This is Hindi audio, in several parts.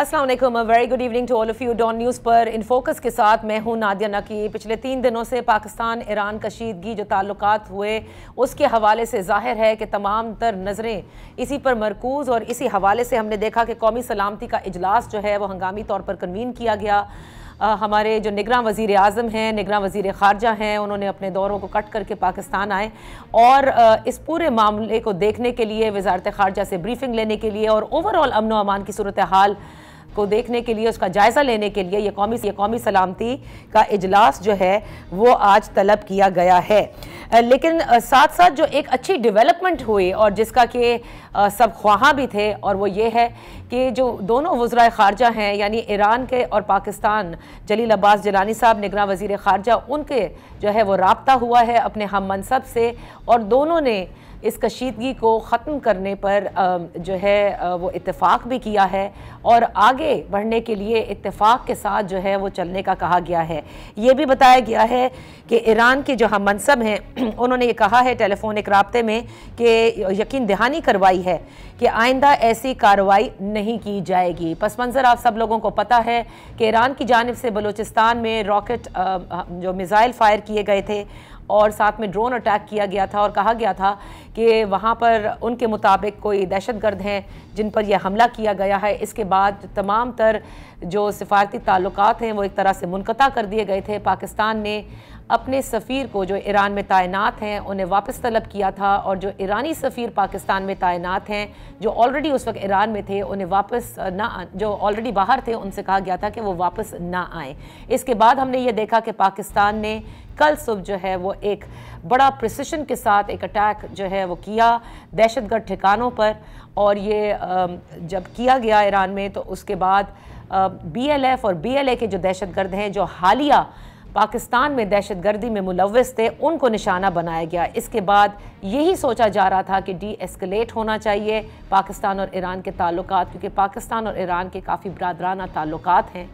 अस्सलाम वालेकुम, very good evening to all of you. Dawn news पर इन फोकस के साथ मैं हूं नादिया नकी। पिछले 3 दिनों से पाकिस्तान ईरान कशीदगी जो ताल्लुकात हुए उसके हवाले से जाहिर है कि तमाम तर नज़रें इसी पर मरकूज़, और इसी हवाले से हमने देखा कि कौमी सलामती का इजलास जो है वो हंगामी तौर पर कन्वीन किया गया। हमारे जो निगरान वज़ीर आज़म हैं, निगरान वज़ीर ख़ारजा हैं, उन्होंने अपने दौरों को कट करके पाकिस्तान आए और इस पूरे मामले को देखने के लिए, वज़ारत ख़ारजा से ब्रीफिंग लेने के लिए और ओवरऑल अमन व अमान की सूरत हाल को देखने के लिए, उसका जायज़ा लेने के लिए ये कौमी सलामती का इजलास जो है वो आज तलब किया गया है। लेकिन साथ साथ जो एक अच्छी डेवलपमेंट हुई और जिसका कि सब ख्वाहां भी थे, और वो ये है कि जो दोनों वज़राए ख़ारजा हैं यानी ईरान के और पाकिस्तान, जलील अब्बास जिलानी साहब निगरान वज़ीर ख़ारजा, उनके जो है वो राब्ता हुआ है अपने हम मनसब से, और दोनों ने इस कशीदगी को ख़त्म करने पर जो है वो इत्तेफाक भी किया है और आगे बढ़ने के लिए इत्तेफाक के साथ जो है वो चलने का कहा गया है। ये भी बताया गया है कि ईरान के जो हम मनसब हैं उन्होंने ये कहा है टेलीफोनिक राब्ते में कि यकीन दहानी करवाई है कि आइंदा ऐसी कार्रवाई नहीं की जाएगी। पस मंज़र आप सब लोगों को पता है कि ईरान की जानिब से बलूचिस्तान में रॉकेट जो मिज़ाइल फायर किए गए थे और साथ में ड्रोन अटैक किया गया था, और कहा गया था कि वहाँ पर उनके मुताबिक कोई दहशतगर्द हैं जिन पर यह हमला किया गया है। इसके बाद तमाम तर जो सिफारती ताल्लुकात हैं वो एक तरह से मुनक़ता कर दिए गए थे। पाकिस्तान ने अपने सफ़ीर को जो ईरान में तैनात हैं उन्हें वापस तलब किया था, और जो ईरानी सफ़ीर पाकिस्तान में तैनात हैं जो ऑलरेडी उस वक्त ईरान में थे उन्हें वापस ना, जो ऑलरेडी बाहर थे उनसे कहा गया था कि वो वापस ना आएँ। इसके बाद हमने ये देखा कि पाकिस्तान ने कल सुबह जो है वो एक बड़ा प्रिसिशन के साथ एक अटैक जो है वो किया दहशतगर्द ठिकानों पर, और ये जब किया गया ईरान में तो उसके बाद BLF और BLA के जो दहशतगर्द हैं जो हालिया पाकिस्तान में दहशतगर्दी में मुलव्वस थे उनको निशाना बनाया गया। इसके बाद यही सोचा जा रहा था कि डी-एस्केलेट होना चाहिए पाकिस्तान और ईरान के ताल्लुकात, क्योंकि पाकिस्तान और ईरान के काफ़ी बरादराना ताल्लुकात हैं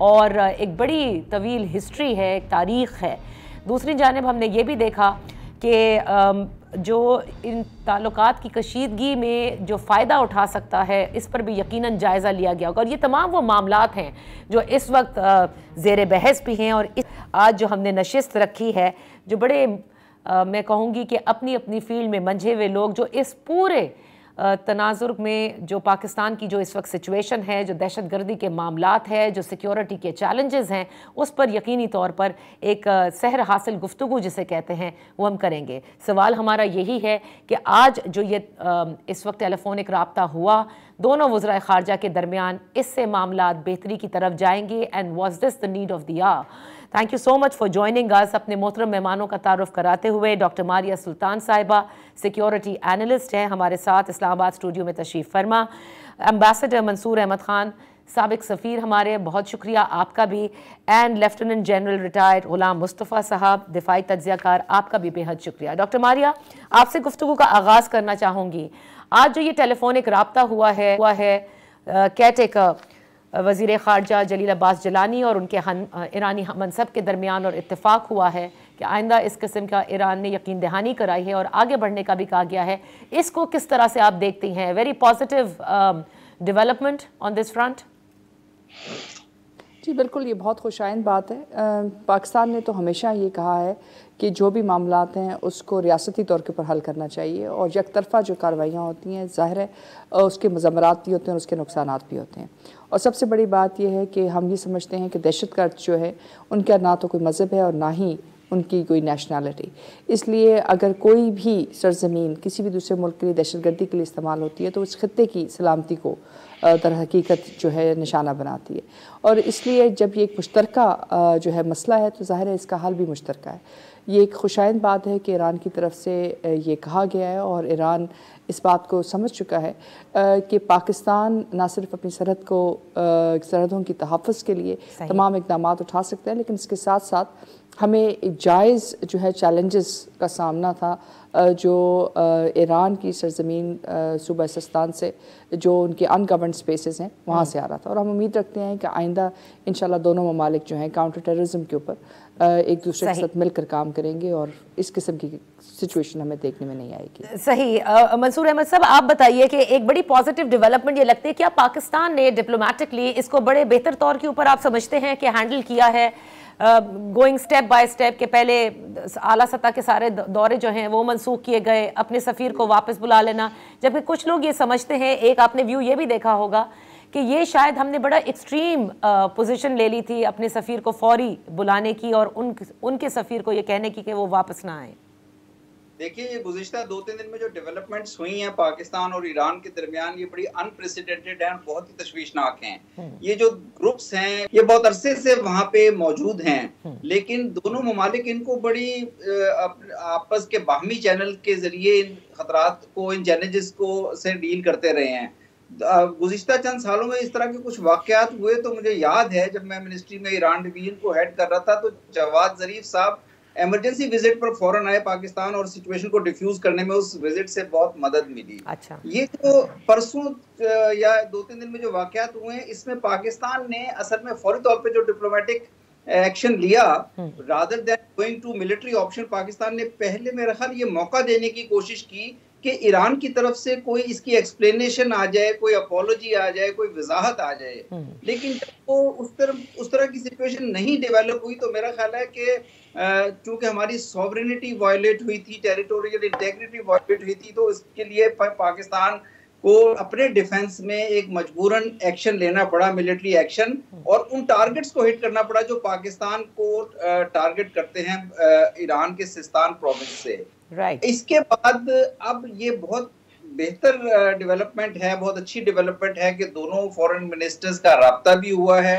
और एक बड़ी तवील हिस्ट्री है, एक तारीख़ है। दूसरी जानिब हमने ये भी देखा कि जो इन ताल्लुकात की कशीदगी में जो फ़ायदा उठा सकता है इस पर भी यकीनन जायज़ा लिया गया होगा, और ये तमाम वो मामलात हैं जो इस वक्त ज़ेर बहस भी हैं। और आज जो हमने नशिस्त रखी है जो बड़े मैं कहूँगी कि अपनी अपनी फील्ड में मंझे हुए लोग जो इस पूरे तनाजुर में जो पाकिस्तान की जो इस वक्त सिचुएशन है, जो दहशतगर्दी के मामलात है, जो सिक्योरिटी के चैलेंजेस हैं, उस पर यकीनी तौर पर एक सहर हासिल गुफ्तगू जिसे कहते हैं वो हम करेंगे। सवाल हमारा यही है कि आज जो ये इस वक्त टेलीफोनिक राब्ता हुआ दोनों वज़राए ख़ारजा के दरमियान, इससे मामलात बेहतरी की तरफ जाएंगे, and was this the need of the hour. Thank you so much for joining us. अपने मोहतरम मेहमानों का तारुफ कराते हुए डॉक्टर मारिया सुल्तान साहिबा सिक्योरिटी एनालिस्ट हैं हमारे साथ इस्लामाबाद स्टूडियो में तशरीफ़ फरमा। एम्बेसडर मंसूर अहमद ख़ान साबिक सफ़ीर हमारे, बहुत शुक्रिया आपका भी, एंड लेफ्टिनेंट जनरल रिटायर्ड ग़ुलाम मुस्तफ़ा साहब दिफाई तज्ज़ियाकार, आपका भी बेहद शुक्रिया। डॉक्टर मारिया, आपसे गुफ्तगू का आगाज़ करना चाहूँगी। आज जो ये टेलीफोनिक राब्ता हुआ है केयरटेकर वज़ीर ख़ारजा जलील अब्बास जिलानी और उनके ईरानी मनसब के दरमियान, और इत्तेफाक हुआ है कि आइंदा इस किस्म का ईरान ने यकीन दहानी कराई है और आगे बढ़ने का भी कहा गया है। इसको किस तरह से आप देखती हैं? Very positive development on this front. जी बिल्कुल, ये बहुत खुशाइंद बात है। पाकिस्तान ने तो हमेशा ये कहा है कि जो भी मामलात हैं उसको रियासती तौर के ऊपर हल करना चाहिए, और यकतरफ़ा जो कार्रवाइयाँ होती हैं ज़ाहिर है उसके मज़म्मरात भी होते हैं और उसके नुकसानात भी होते हैं। और सबसे बड़ी बात यह है कि हम ये समझते हैं कि दहशतगर्द जो है उनका ना तो कोई मज़हब है और ना ही उनकी कोई नेशनैलिटी। इसलिए अगर कोई भी सरज़मीन किसी भी दूसरे मुल्क के लिए दहशतगर्दी के लिए इस्तेमाल होती है तो उस खत्ते की सलामती को दर हकीकत जो है निशाना बनाती है। और इसलिए जब ये एक मुश्तरका जो है मसला है तो ज़ाहिर है इसका हल भी मुश्तरका है। ये एक खुशाइंद बात है कि ईरान की तरफ से ये कहा गया है और ईरान इस बात को समझ चुका है कि पाकिस्तान ना सिर्फ अपनी सरहदों की तहफ़्फ़ुज़ के लिए तमाम इक़दाम उठा सकता है, लेकिन इसके साथ साथ हमें एक जायज़ जो है चैलेंजेस का सामना था जो ईरान की सरज़मीन सूबा सिस्तान से, जो उनके अनगवर्नड स्पेसेस हैं वहाँ से आ रहा था। और हम उम्मीद रखते हैं कि आइंदा इंशाल्लाह दोनों ममालिक जो हैं काउंटर टेररिज्म के ऊपर एक दूसरे के साथ मिलकर काम करेंगे और इस किस्म की सिचुएशन हमें देखने में नहीं आएगी। सही। मंसूर अहमद साहब, आप बताइए कि एक बड़ी पॉजिटिव डेवलपमेंट ये लगती है, क्या पाकिस्तान ने डिप्लोमेटिकली इसको बड़े बेहतर तौर के ऊपर आप समझते हैं कि हैंडल किया है, गोइंग स्टेप बाय स्टेप के पहले आला सतह के सारे दौरे जो हैं वो मंसूख किए गए, अपने सफ़ीर को वापस बुला लेना, जबकि कुछ लोग ये समझते हैं, एक आपने व्यू ये भी देखा होगा कि ये शायद हमने बड़ा एक्सट्रीम पोजीशन ले ली थी अपने सफ़ीर को फौरी बुलाने की और उनके सफ़ीर को ये कहने की कि वो वापस ना आए। देखिए, ये गुज़िश्ता 2-3 दिन में जो डेवलपमेंट्स हुई हैं पाकिस्तान और ईरान के दरमियान, ये बड़ी अनप्रेसिडेंटेड हैं, बहुत ही तशवीशनाक हैं। ये जो ग्रुप्स हैं ये बहुत अरसे से वहाँ पे मौजूद हैं, लेकिन दोनों ममालिक इनको बड़ी आपस के बाहमी चैनल के जरिए इन खतरात को, इन चैलेंजेस को से डील करते रहे हैं। गुज़िश्ता चंद सालों में इस तरह के कुछ वाक़यात हुए तो मुझे याद है जब मैं मिनिस्ट्री में ईरान डिवीजन को हेड कर रहा था तो जवाद ज़रीफ साहब इमरजेंसी विजिट पर फौरन आए पाकिस्तान और सिचुएशन को डिफ्यूज करने में उस विजिट से बहुत मदद मिली। अच्छा। ये जो परसों या 2-3 दिन में जो वाक़यात हुए हैं इसमें पाकिस्तान ने असल में फौरी तौर पे जो डिप्लोमेटिक एक्शन लिया rather than going to military option, Pakistan ने पहले मेरा ख्याल ये मौका देने की कोशिश की कि ईरान की तरफ से कोई इसकी एक्सप्लेनेशन आ जाए, कोई अपॉलॉजी आ जाए, कोई वजाहत आ जाए। लेकिन जब वो उस तरह की सिचुएशन नहीं डेवलप हुई तो मेरा ख्याल है कि चूंकि हमारी सॉवरेनिटी वायलेट हुई थी, टेरिटोरियल इंटेग्रिटी वायलेट हुई थी, तो इसके लिए पाकिस्तान को अपने डिफेंस में एक मजबूरन एक्शन लेना पड़ा, मिलिट्री एक्शन, और उन टारगेट्स को हिट करना पड़ा जो पाकिस्तान को टारगेट करते हैं ईरान के सिस्तान प्रोविंस से। इसके बाद अब ये बहुत बेहतर डेवलपमेंट है, बहुत अच्छी डेवलपमेंट है कि दोनों फॉरेन मिनिस्टर्स का राब्ता भी हुआ है।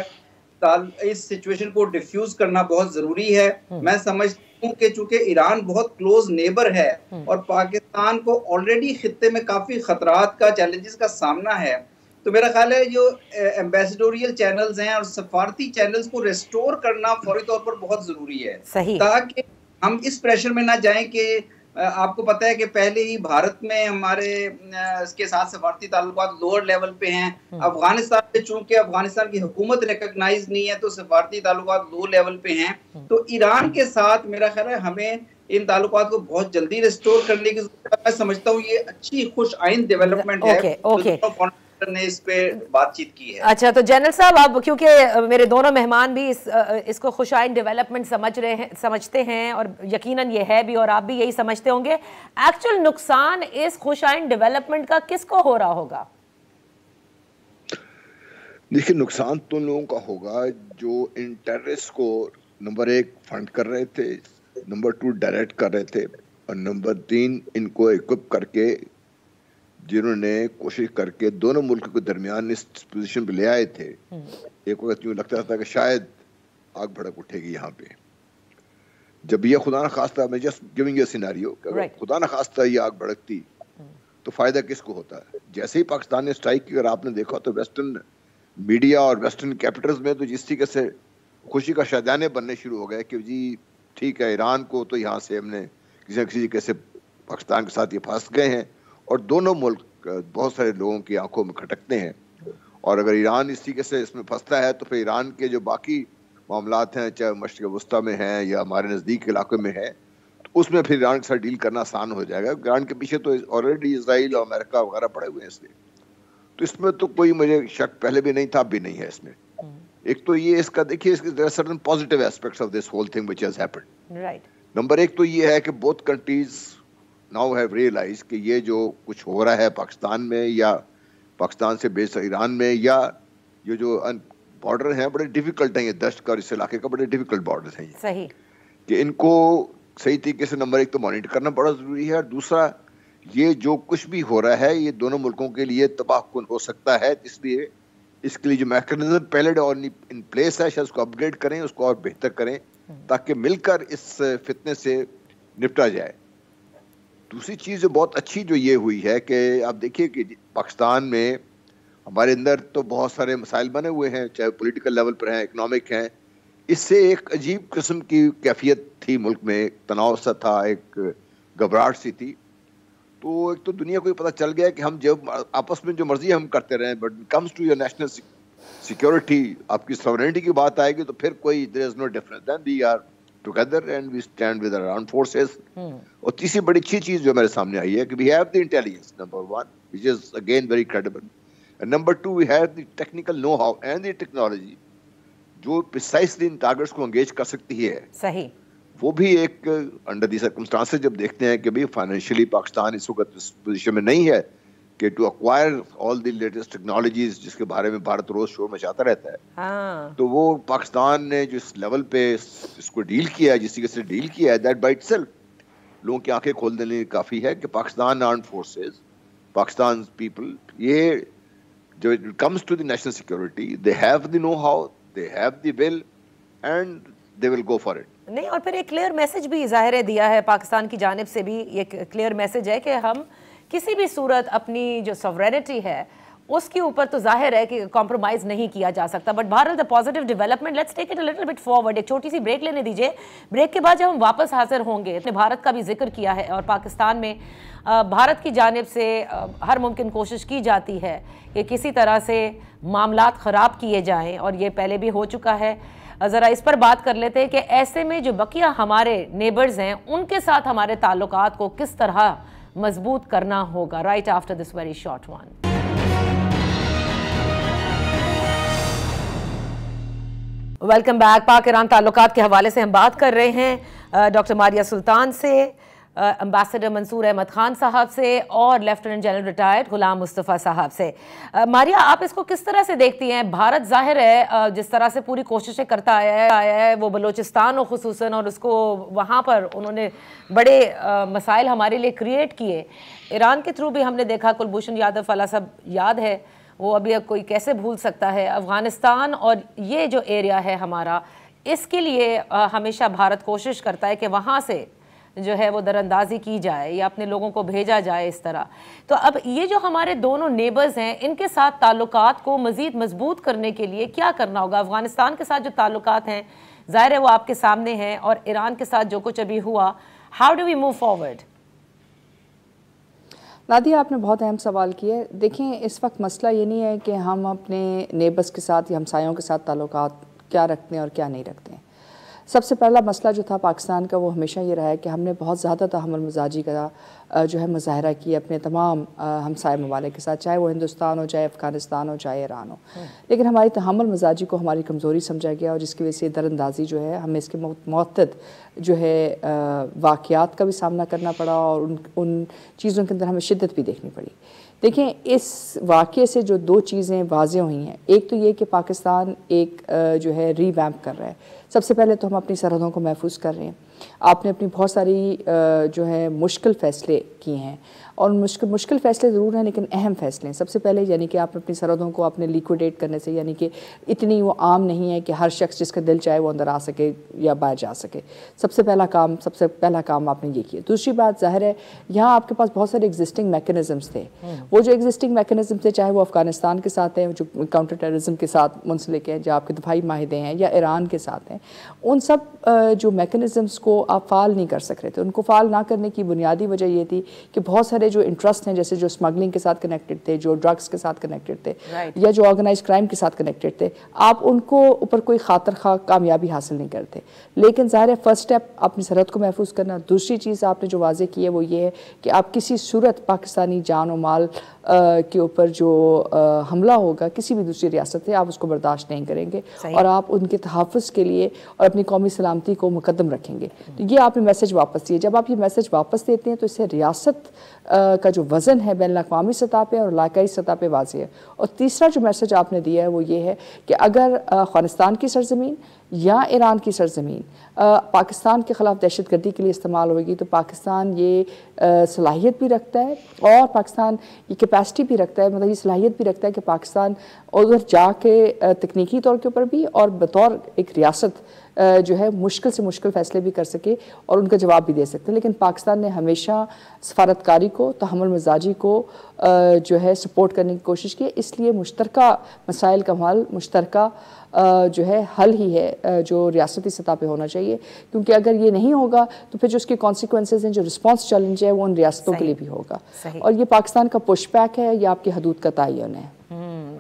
इस सिचुएशन को डिफ्यूज करना बहुत जरूरी है। मैं समझता हूँ कि चूंकि ईरान बहुत क्लोज नेबर है और पाकिस्तान को ऑलरेडी खित्ते में काफी खतरात का, चैलेंजेस का सामना है, तो मेरा ख्याल है जो एम्बेसडोरियल चैनल्स हैं और सफारती चैनल्स को रिस्टोर करना फौरी तौर पर बहुत जरूरी है, ताकि हम इस प्रेशर में ना जाएं कि आपको पता है कि पहले ही भारत में हमारे इसके साथ सफारती ताल्लुकात लोअर लेवल पे हैं। अफगानिस्तान में चूंकि अफगानिस्तान की हुकूमत रिकॉग्नाइज नहीं है तो सफारती ताल्लुकात लो लेवल पे हैं। तो ईरान के साथ मेरा ख्याल है हमें इन ताल्लुकात को बहुत जल्दी रिस्टोर करने की जरूरत है। मैं समझता हूँ ये अच्छी खुश आइंद डेवलपमेंट है। ने इस पे बातचीत की है। अच्छा, तो जनरल साहब, अब क्योंकि मेरे दोनों मेहमान भी इसको खुशाइन डेवलपमेंट समझते हैं और यकीनन ये है भी और आप भी यही समझते होंगे, एक्चुअल नुकसान इस खुशाइन डेवलपमेंट का किसको हो रहा होगा? देखिए, नुकसान तो लोगों का होगा जो इन टेररिस्ट को नंबर 1 फंड कर रहे थे, नंबर 2 डायरेक्ट कर रहे थे, और नंबर 3 इनको इक्विप करके, जिन्होंने कोशिश करके दोनों मुल्क के दरमियान इस पोजीशन पे ले आए थे। एक वक्त यूँ लगता था कि शायद आग भड़क उठेगी यहाँ पे, जब ये खुदा न खास्ता, मैं जस्ट गिविंग यू सिनेरियो, खुदा न खास्ता ये आग भड़कती तो फायदा किसको होता है? जैसे ही पाकिस्तान ने स्ट्राइक की, अगर आपने देखा तो वेस्टर्न मीडिया और वेस्टर्न कैपिटल्स में तो जिस तरीके से खुशी का शादाने बनने शुरू हो गए कि जी ठीक है, ईरान को तो यहाँ से हमने किसी न किसी तरीके से पाकिस्तान के साथ ये फंस गए हैं, और दोनों मुल्क बहुत सारे लोगों की आंखों में खटकते हैं। और अगर ईरान इस तरीके से इसमें फंसता है तो फिर ईरान के जो बाकी मामलात हैं, चाहे मशरिक़ वस्ता में हैं या हमारे नज़दीक इलाके में है, तो उसमें फिर ईरान के साथ डील करना आसान हो जाएगा। ईरान के पीछे तो ऑलरेडी इजराइल और अमेरिका वगैरह पड़े हुए हैं, इसलिए तो इसमें तो कोई मुझे शक पहले भी नहीं था, अब भी नहीं है इसमें। एक तो ये इसका देखिए, इसके certain positive aspects of this whole thing which has happened. Number 1 तो ये है कि both countries now have realise कि ये जो कुछ हो रहा है पाकिस्तान में या पाकिस्तान से बेस ईरान में, या ये जो बॉर्डर हैं बड़े डिफिकल्ट हैं, ये दश्त का और इस इलाके का बड़े डिफिकल्ट बॉर्डर हैं, सही, कि इनको सही तरीके से नंबर 1 तो मॉनिटर करना बड़ा जरूरी है, और दूसरा ये जो कुछ भी हो रहा है ये दोनों मुल्कों के लिए तबाहकुन हो सकता है, इसलिए इसके लिए जो मैकेनिज्म पहले इन प्लेस है शायद उसको अपग्रेड करें, उसको और बेहतर करें, ताकि मिलकर इस फितने से निपटा जाए। दूसरी चीज़ जो बहुत अच्छी जो ये हुई है कि आप देखिए कि पाकिस्तान में हमारे अंदर तो बहुत सारे मसाइल बने हुए हैं, चाहे पॉलिटिकल लेवल पर हैं, इकोनॉमिक हैं, इससे एक अजीब किस्म की कैफियत थी मुल्क में, तनाव सा था, एक घबराहट सी थी। तो एक तो दुनिया को पता चल गया कि हम जब आपस में जो मर्जी हम करते रहें, but comes to your national security, आपकी सॉवरेनिटी की बात आएगी तो फिर कोई there is no difference, then we are together and we stand with our armed forces. और तीसरी बड़ी अच्छी चीज जो मेरे सामने आई है कि we have the intelligence, number one, which is again very credible, and number two, we have the technical know-how and the technology जो precisely इन targets को engage कर सकती है. सही. वो भी एक अंडर दी सर्कमस्टांसेस जब देखते हैं कि भाई फाइनेंशियली पाकिस्तान इस वक्त इस पोजीशन में नहीं है कि to acquire all the latest technologies जिसके बारे में भारत रोज शोर मचाता रहता है. तो वो पाकिस्तान ने जो इस लेवल पे इसको डील किया है, जिस तरीके से डील किया है, दैट बाय इटसेल्फ लोगों की आंखें खोल देने काफी है कि Pakistan armed forces, Pakistan people, ये जो it comes to the national security, they have the know how, they have the will and they will go for it. नहीं, और फिर एक क्लियर मैसेज भी ज़ाहिर है दिया है पाकिस्तान की जानिब से भी. एक क्लियर मैसेज है कि हम किसी भी सूरत अपनी जो सॉवरेनिटी है उसके ऊपर तो जाहिर है कि कॉम्प्रोमाइज़ नहीं किया जा सकता. बट बहरहाल the positive development, let's take it a little bit forward. एक छोटी सी ब्रेक लेने दीजिए. ब्रेक के बाद जब हम वापस हाजिर होंगे, अपने भारत का भी जिक्र किया है और पाकिस्तान में भारत की जानिब से हर मुमकिन कोशिश की जाती है कि किसी तरह से मामलात ख़राब किए जाएँ, और ये पहले भी हो चुका है. ज़रा इस पर बात कर लेते हैं कि ऐसे में जो बकिया हमारे नेबर्स हैं उनके साथ हमारे ताल्लुकात को किस तरह मजबूत करना होगा. Right after this very short one. Welcome back. पाक ईरान ताल्लुकात के हवाले से हम बात कर रहे हैं डॉक्टर मारिया सुल्तान से, एम्बेसडर मंसूर अहमद खान साहब से और लेफ्टिनेंट जनरल रिटायर्ड गुलाम मुस्तफ़ा साहब से. मारिया, आप इसको किस तरह से देखती हैं? भारत जाहिर है जिस तरह से पूरी कोशिशें करता आया है वो बलोचिस्तान और ख़ुसूसन, और उसको वहाँ पर उन्होंने बड़े मसाइल हमारे लिए क्रिएट किए. ईरान के थ्रू भी हमने देखा, कुलभूषण यादव वाला सब याद है, वो अभी अब कोई कैसे भूल सकता है. अफ़गानिस्तान और ये जो एरिया है हमारा, इसके लिए हमेशा भारत कोशिश करता है कि वहाँ से जो है वो दरअंदाजी की जाए या अपने लोगों को भेजा जाए इस तरह. तो अब ये जो हमारे दोनों नेबर्स हैं, इनके साथ ताल्लुकात को मज़ीद मजबूत करने के लिए क्या करना होगा? अफ़गानिस्तान के साथ जो ताल्लुकात हैं ज़ाहिर है वो आपके सामने हैं, और ईरान के साथ जो कुछ अभी हुआ, how do we move forward? Nadia, आपने बहुत अहम सवाल किया. देखें, इस वक्त मसला ये नहीं है कि हम अपने नेबर्स के साथ या हमसायों के साथ ताल्लुकात क्या रखते हैं और क्या नहीं रखते हैं. सबसे पहला मसला जो था पाकिस्तान का वो हमेशा ये रहा है कि हमने बहुत ज़्यादा तहम्मुल मजाजी का जो है मुजाहरा किया अपने तमाम हमसाय ममालिक के साथ, चाहे वो हिंदुस्तान हो, चाहे अफ़गानिस्तान हो, चाहे ईरान हो. लेकिन हमारी तहम्मुल मजाजी को हमारी कमज़ोरी समझा गया, और जिसकी वजह से दरअंदाजी जो है हमें इसके मुतअद्दिद जो है वाक़यात का भी सामना करना पड़ा, और उन चीज़ों के अंदर हमें शिद्दत भी देखनी पड़ी. देखें, इस वाक़े से जो दो चीज़ें वाज़ेह हुई हैं, एक तो ये कि पाकिस्तान एक जो है रीवैम्प कर रहा है. सबसे पहले तो हम अपनी सरहदों को महफूज कर रहे हैं. आपने अपनी बहुत सारी जो है मुश्किल फ़ैसले किए हैं, और मुश्किल फ़ैसले ज़रूर हैं लेकिन अहम फ़ैसले हैं. सबसे पहले यानी कि आप अपनी सरहदों को अपने लिक्विडेट करने से, यानी कि इतनी वो आम नहीं है कि हर शख्स जिसका दिल चाहे वो अंदर आ सके या बाहर जा सके. सबसे पहला काम आपने ये किया. दूसरी बात, ज़ाहिर है यहाँ आपके पास बहुत सारे एग्जिस्टिंग मैकेनिज़म्स थे. वो जो एग्जिस्टिंग मैकेनिज़म थे, चाहे वो अफ़गानिस्तान के साथ हैं जो काउंटर टेररिज्म के साथ मुंसलिक हैं, जो आपके दफाई माहिदे हैं, या ईरान के साथ हैं, उन सब जो मैकेनिज़म्स को आप फ़ाल नहीं कर सक रहे थे. उनको फ़ाल ना करने की बुनियादी वजह ये थी कि बहुत सारे जो इंटरेस्ट हैं, जैसे जो स्मगलिंग के साथ कनेक्टेड थे, जो ड्रग्स के साथ कनेक्टेड थे, या जो ऑर्गेनाइज क्राइम के साथ कनेक्टेड थे, आप उनको ऊपर कोई खातर खा कामयाबी हासिल नहीं करते. लेकिन ज़ाहिर है फर्स्ट स्टेप अपनी सरहद को महफूज करना. दूसरी चीज़ आपने जो वाज़े की है वो ये है कि आप किसी सूरत पाकिस्तानी जान और माल के ऊपर जो हमला होगा किसी भी दूसरी रियासत से, आप उसको बर्दाश्त नहीं करेंगे, और आप उनके तहफ़्फ़ुज़ के लिए और अपनी कौमी सलामती को मुकद्दम रखेंगे. तो ये आपने मैसेज वापस दिए. जब आप ये मैसेज वापस देते हैं तो इससे रियासत का जो वज़न है बैनुल-अक़वामी सतह पे और इलाकाई सतह पे वाज़ेह है. और तीसरा जो मैसेज आपने दिया है वो ये है कि अगर अफ़गानिस्तान की सरज़मीन या ईरान की सरज़मीन पाकिस्तान के ख़िलाफ़ दहशतगर्दी के लिए इस्तेमाल होगी, तो पाकिस्तान ये सलाहियत भी रखता है और पाकिस्तान ये कैपेसिटी भी रखता है, मतलब ये सलाहियत भी रखता है कि पाकिस्तान उधर जाके तकनीकी तौर के ऊपर भी और बतौर एक रियासत जो है मुश्किल से मुश्किल फ़ैसले भी कर सके और उनका जवाब भी दे सकते हैं. लेकिन पाकिस्तान ने हमेशा सफारतकारी को, तहम्मुल मजाजी को जो है सपोर्ट करने की कोशिश की. इसलिए मुश्तरका मसाइल का हल मुश्तरका जो है हल ही है जो रियासती सतह पे होना चाहिए, क्योंकि अगर ये नहीं होगा तो फिर जो उसके कॉन्सिक्वेंसेज हैं, जो रिस्पॉन्स चैलेंज है वो उन रियासतों के लिए भी होगा. और ये पाकिस्तान का पुशबैक है या आपकी हदूद का तयन है.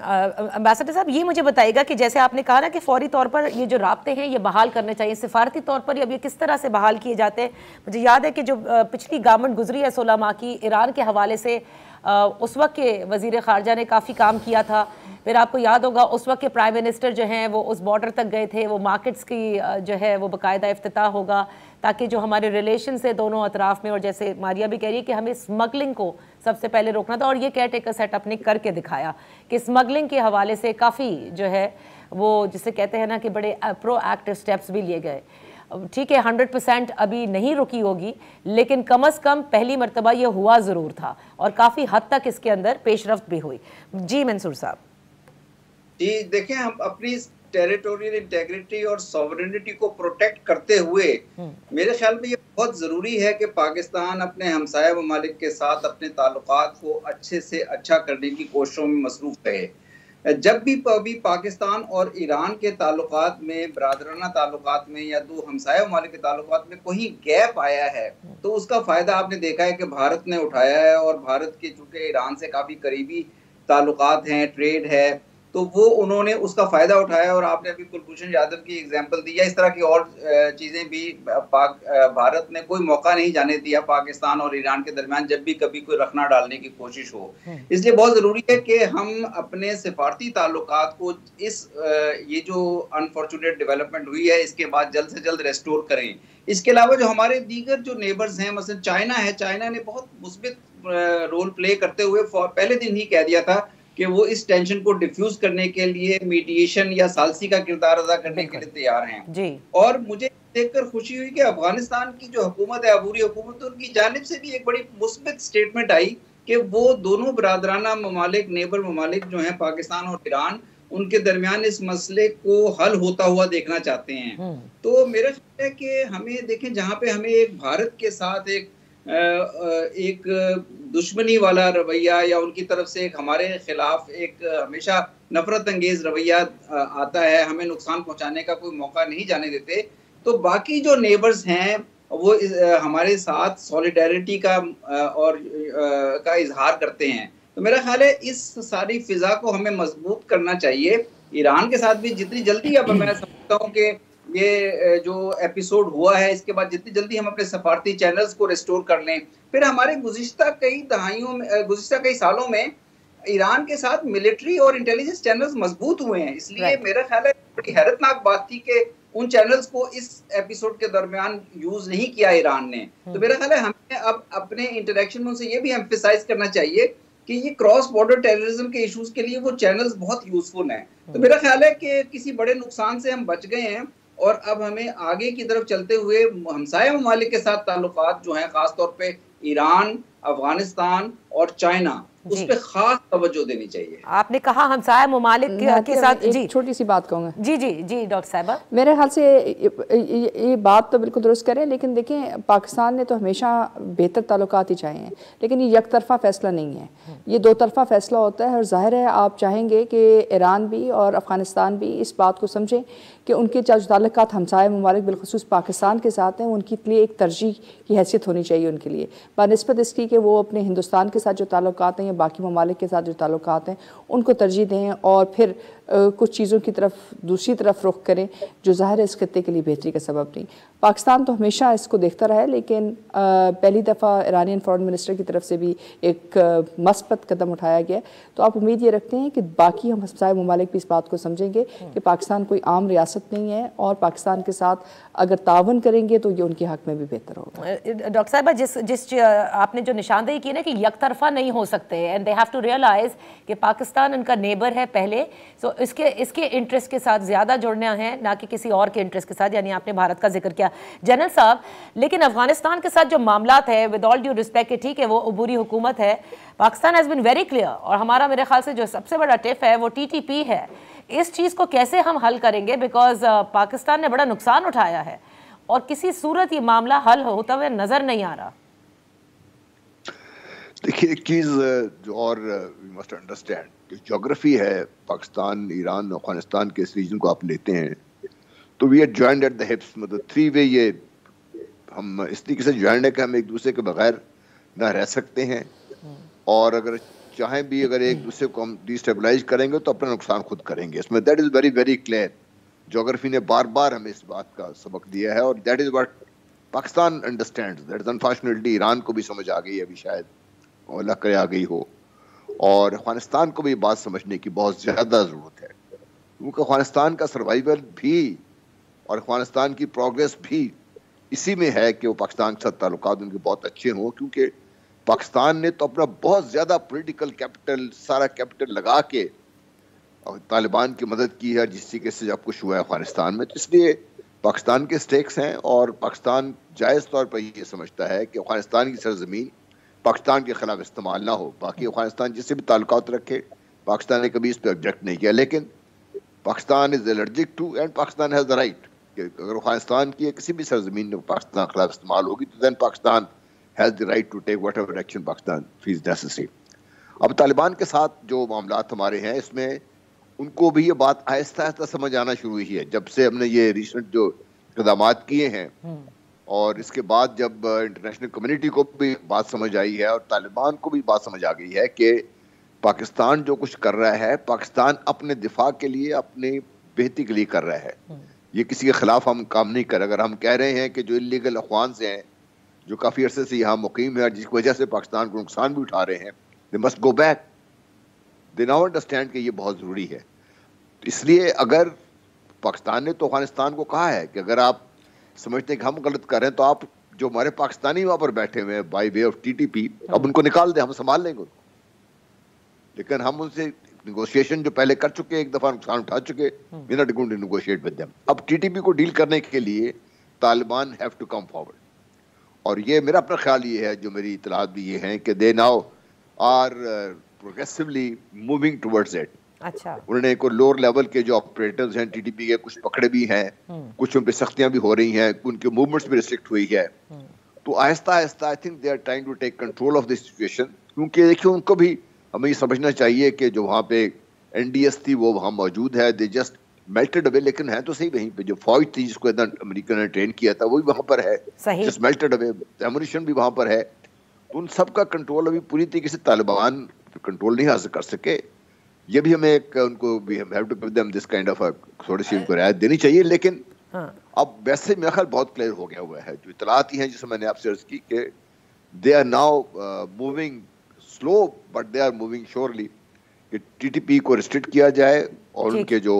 एम्बेसडर साहब, ये मुझे बताइएगा कि जैसे आपने कहा ना कि फौरी तौर पर ये जो राब्ते हैं ये बहाल करने चाहिए, सिफारती तौर पर अब ये किस तरह से बहाल किए जाते हैं? मुझे याद है कि जो पिछली गवर्नमेंट गुजरी है 16 माह की, ईरान के हवाले से उस वक्त के वजीर ख़ारजा ने काफ़ी काम किया था। फिर आपको याद होगा उस वक्त के प्राइम मिनिस्टर जो हैं वो उस बॉर्डर तक गए थे, वो मार्केट्स की जो है वो बाकायदा इफ्तिताह होगा ताकि जो हमारे रिलेशन है दोनों अतराफ़ में, और जैसे मारिया भी कह रही है कि हमें स्मगलिंग को सबसे पहले रोकना था, और ये केयर टेकर सेटअप ने करके दिखाया कि स्मगलिंग के हवाले से काफ़ी जो है वो जिसे कहते हैं ना कि बड़े प्रोएक्टिव स्टेप्स भी लिए गए। ठीक है 100% अभी नहीं रुकी होगी, लेकिन कम अज़ कम पहली मरतबा ये हुआ ज़रूर था और काफ़ी हद तक इसके अंदर पेशरफ्त भी हुई। जी मंसूर साहब। जी देखें, हम अपनी टेरिटोरियल इंटेग्रिटी और सॉवरेनिटी को प्रोटेक्ट करते हुए मेरे ख्याल में ये बहुत ज़रूरी है कि पाकिस्तान अपने हमसाया ममालिक के साथ अपने ताल्लुकात को अच्छे से अच्छा करने की कोशिशों में मसरूफ़ रहे। जब भी अभी पाकिस्तान और ईरान के ताल्लुकात में, बरादराना ताल्लुकात में या दो हमसाया ममालिक के ताल्लुकात में कोई गैप आया है तो उसका फ़ायदा आपने देखा है कि भारत ने उठाया है, और भारत के चूँकि ईरान से काफ़ी करीबी ताल्लुकात हैं, ट्रेड है, तो वो उन्होंने उसका फ़ायदा उठाया। और आपने अभी कुलभूषण यादव की एग्जांपल दी है, इस तरह की और चीज़ें भी भारत ने कोई मौका नहीं जाने दिया पाकिस्तान और ईरान के दरमियान जब भी कभी कोई रखना डालने की कोशिश हो। इसलिए बहुत ज़रूरी है कि हम अपने सिफारती ताल्लुकात को ये जो अनफॉर्चुनेट डेवलपमेंट हुई है इसके बाद जल्द से जल्द रेस्टोर करें। इसके अलावा जो हमारे दीगर जो नेबर्स हैं, मसलन चाइना है, चाइना ने बहुत मुस्बित रोल प्ले करते हुए पहले दिन ही कह दिया था कि वो इस टेंशन को डिफ्यूज करने के लिए मीडिएशन या सालसी का किरदार अदा करने के लिए तैयार हैं जी। और मुझे देखकर खुशी हुई कि अफगानिस्तान की जो हुकूमत है, अबूरी हुकूमत, तो उनकी जानिब से भी एक बड़ी मुस्बित स्टेटमेंट आई कि वो दोनों बरादराना ममालिक, नेबर ममालिक जो हैं पाकिस्तान और ईरान, उनके दरमियान इस मसले को हल होता हुआ देखना चाहते हैं। तो मेरा ख्याल है कि हमें देखें, जहाँ पे हमें एक भारत के साथ एक दुश्मनी वाला रवैया या उनकी तरफ से एक हमारे खिलाफ एक हमेशा नफरत अंगेज रवैया आता है, हमें नुकसान पहुंचाने का कोई मौका नहीं जाने देते, तो बाकी जो नेबर्स हैं वो हमारे साथ सॉलिडारिटी का का इजहार करते हैं। तो मेरा ख्याल है इस सारी फिजा को हमें मजबूत करना चाहिए। ईरान के साथ भी जितनी जल्दी, अब मैं समझता हूँ कि ये जो एपिसोड हुआ है इसके बाद जितनी जल्दी हम अपने सफारती चैनल्स को रिस्टोर कर लें, फिर हमारे गुज़िश्ता कई सालों में ईरान के साथ मिलिट्री और इंटेलिजेंस चैनल्स मजबूत हुए हैं। इसलिए मेरा ख्याल है बड़ी हैरतनाक बात थी कि उन चैनल्स को इस एपिसोड के दरमियान यूज नहीं किया ईरान ने। तो मेरा ख्याल है हमें अब अपने इंटरेक्शन में उनसे ये भी एम्फेसाइज करना चाहिए कि ये क्रॉस बॉर्डर टेररिज्म के इश्यूज के लिए वो चैनल्स बहुत यूजफुल हैं। तो मेरा ख्याल है कि किसी बड़े नुकसान से हम बच गए हैं और अब हमें आगे की तरफ चलते हुए हमसाया ममालिक के साथ ताल्लुकात जो हैं, खासतौर पे ईरान, अफगानिस्तान और चाइना, उस पे खास तवज्जो देनी चाहिए। आपने कहा हमसाया ममालिक के साथ, जी छोटी सी बात कहूँगा। जी जी जी डॉक्टर साहिबा, मेरे ख्याल से ये बात तो बिल्कुल दुरुस्त करें, लेकिन देखें पाकिस्तान ने तो हमेशा बेहतर ताल्लुकात ही चाहे हैं, लेकिन ये एक तरफा फैसला नहीं है, ये दो तरफा फैसला होता है। और जाहिर है आप चाहेंगे कि ईरान भी और अफगानिस्तान भी इस बात को समझें कि उनके जो ताल्लुकात हमसाया ममालिक बिलखुसूस पाकिस्तान के साथ हैं, उनके लिए एक तरजीह की हैसियत होनी चाहिए उनके लिए, बनिस्बत इसकी कि वो अपने हिंदुस्तान के साथ जो ताल्लुकात हैं या बाकी ममालिक के साथ जो ताल्लुकात हैं उनको तरजीह दें और फिर कुछ चीज़ों की तरफ दूसरी तरफ रुख करें जो ज़ाहिर है इस खत्ते के लिए बेहतरी का सबब नहीं। पाकिस्तान तो हमेशा इसको देखता रहा है, लेकिन पहली दफ़ा ईरानियन फॉरेन मिनिस्टर की तरफ से भी एक मस्बत कदम उठाया गया। तो आप उम्मीद ये रखते हैं कि बाकी हम हमसाया ममालिक भी इस बात को समझेंगे कि पाकिस्तान कोई आम रियासत नहीं है और पाकिस्तान के साथ अगर तावन करेंगे तो ये उनके हक़ में भी बेहतर होगा। डॉक्टर साहिबा, जिस आपने जो निशानदेही की ना कि यकतरफा नहीं हो सकते, and they have to realise कि पाकिस्तान उनका नेबर है पहले, सो इसके इंटरेस्ट के साथ ज़्यादा जुड़ना है, ना कि किसी और के इंटरेस्ट के साथ, यानी आपने भारत का जिक्र किया जनरल साहब। लेकिन अफगानिस्तान के साथ जो मामलात है, विद ऑल ड्यू रिस्पेक्ट, ठीक है वो अबूरी हुकूमत है, Pakistan has been very clear, और हमारा मेरे ख्याल से जो सबसे बड़ा टिफ है वो TTP है। इस चीज़ को कैसे हम हल करेंगे, बिकॉज पाकिस्तान ने बड़ा नुकसान उठाया है और किसी सूरत ये मामला हल होता हुआ नज़र नहीं आ रहा। देखिए एक चीज़ जो और वी मस्ट अंडरस्टैंड, ज्योग्राफी है पाकिस्तान, ईरान, अफगानिस्तान के इस रीजन को आप लेते हैं तो we are joined at the hips, मतलब 3 वे ये हम इस तरीके से जॉइंड है कि हम एक दूसरे के बगैर ना रह सकते हैं। और अगर चाहे भी अगर एक दूसरे को हम डिस्टेबलाइज करेंगे तो अपना नुकसान खुद करेंगे इसमें। That is very very clear. Geography ने बार बार हमें इस बात का सबक दिया है और that is what Pakistan understands. That is unfortunately Iran को भी समझ आ गई है अभी, शायद अल्लाह करे आ गई हो, और अफगानिस्तान को भी बात समझने की बहुत ज़्यादा ज़रूरत है, क्योंकि अफगानिस्तान का सर्वाइवल भी और अफगानिस्तान की प्रोग्रेस भी इसी में है कि वो पाकिस्तान के साथ ताल्लुकात उनके बहुत अच्छे हों, क्योंकि पाकिस्तान ने तो अपना बहुत ज़्यादा पॉलिटिकल कैपिटल, सारा कैपिटल लगा के और तालिबान की मदद की है जिस तरीके से जब कुछ हुआ है अफगानिस्तान में। तो इसलिए पाकिस्तान के स्टेक्स हैं और पाकिस्तान जायज़ तौर पर ये समझता है कि अफगानिस्तान की सरजमीन पाकिस्तान के खिलाफ इस्तेमाल ना हो। बाकी अफगानिस्तान जिससे भी ताल्लुकात रखे, पाकिस्तान ने कभी इस पर ऑब्जेक्ट नहीं किया, लेकिन Pakistan is allergic to and Pakistan has the right कि अगर अफगानिस्तान की किसी भी सरजमीन में पाकिस्तान के खिलाफ इस्तेमाल होगी तो then Pakistan has the right to take whatever action Pakistan feels necessary. अब तालिबान के साथ जो मामलात हमारे हैं इसमें उनको भी ये बात आहिस्ता आहिस्ता समझ आना शुरू हुई है जब से हमने ये रिसेंट जो इक़दामात किए हैं, और इसके बाद जब इंटरनेशनल कम्युनिटी को भी बात समझ आई है और तालिबान को भी बात समझ आ गई है कि पाकिस्तान जो कुछ कर रहा है पाकिस्तान अपने दिफा के लिए, अपनी बेहतरी के लिए कर रहा है। ये किसी के खिलाफ हम काम नहीं कर। अगर हम कह रहे हैं कि जो इलीगल अफगान से हैं जो काफ़ी अरसे से यहाँ मुकीम है और जिसकी वजह से पाकिस्तान को नुकसान भी उठा रहे हैं, they must go back. They now understand कि ये बहुत ज़रूरी है। इसलिए अगर पाकिस्तान ने तो अफगानिस्तान को कहा है कि अगर आप समझते हैं कि हम गलत कर रहे हैं तो आप जो हमारे पाकिस्तानी वहाँ पर बैठे हुए हैं बाय वे ऑफ टीटीपी, अब उनको निकाल दें, हम संभाल लेंगे उनको। लेकिन हम उनसे नेगोशिएशन जो पहले कर चुके, एक दफ़ा नुकसान उठा चुके, we not going to negotiate with them. अब टीटीपी को डील करने के लिए Taliban have to come forward, और ये मेरा अपना ख्याल ये है, जो मेरी इतलात भी ये हैं कि they now are progressively moving towards it. अच्छा, उन्होंने को लोअर लेवल के जो ऑपरेटर्स हैं टीटीपी के, कुछ पकड़े भी हैं, कुछ उन पे सख्तियां भी हो रही हैं, उनके मूवमेंट्स भी रिस्ट्रिक्ट हुई है। तो आहिस्ता आहिस्ता I think they are trying to take control of the situation, क्योंकि देखिए उनको भी हमें ये समझना चाहिए कि जो वहाँ पे एनडीएस थी वो वहाँ मौजूद है, दे जस्ट मेल्टेड अवे, लेकिन है तो सही वहीं पे। जो फौज थी जिसको अमेरिका ने ट्रेन किया था वो भी वहाँ पर है, जस्ट मेल्टेड अवे। एमुनिशन भी वहाँ पर है। तो उन सब का कंट्रोल अभी पूरी तरीके से तालिबान कंट्रोल नहीं हासिल कर सके। ये भी हमें एक उनको भी हम have to give them this kind of थोड़ी सी उनको रियायत देनी चाहिए। लेकिन अब वैसे मेरा ख्याल बहुत क्लियर हो गया हुआ है, जो इतलात ही हैं जिसे मैंने आपसे अर्ज की कि they are now moving slow but they are moving surely कि टीटीपी को रिस्ट्रिक्ट किया जाए और उनके जो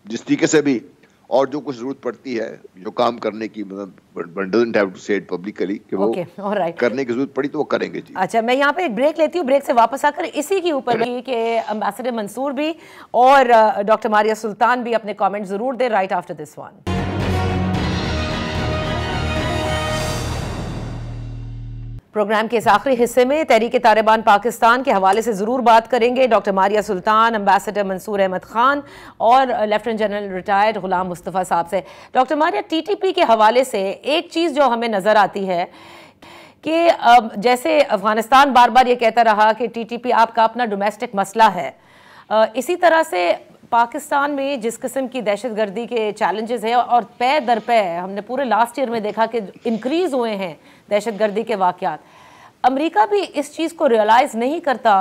जिस तरीके से भी और जो कुछ जरूरत पड़ती है जो काम करने की, मतलब डजंट हैव टू से इट पब्लिकली कि वो करने की जरूरत पड़ी तो वो करेंगे जी। अच्छा, मैं यहाँ पे एक ब्रेक लेती हूँ। ब्रेक से वापस आकर इसी के ऊपर कि एम्बेसडर मंसूर भी और डॉक्टर मारिया सुल्तान भी अपने कमेंट जरूर दें right after this one. Programme के इस आखिरी हिस्से में तहरीक-ए-तालिबान पाकिस्तान के हवाले से ज़रूर बात करेंगे डॉक्टर मारिया सुल्तान, एम्बेसडर मंसूर अहमद खान और लेफ्टिनेंट जनरल रिटायर्ड गुलाम मुस्तफ़ा साहब से। डॉक्टर मारिया, टीटीपी के हवाले से एक चीज़ जो हमें नज़र आती है कि जैसे अफगानिस्तान बार बार ये कहता रहा कि टीटीपी आपका अपना डोमेस्टिक मसला है, इसी तरह से पाकिस्तान में जिस किस्म की दहशतगर्दी के चैलेंजेस हैं और पे दर पे हमने पूरे लास्ट ईयर में देखा कि इंक्रीज़ हुए हैं दहशतगर्दी के वाक़यात, अमेरिका भी इस चीज़ को रियलाइज़ नहीं करता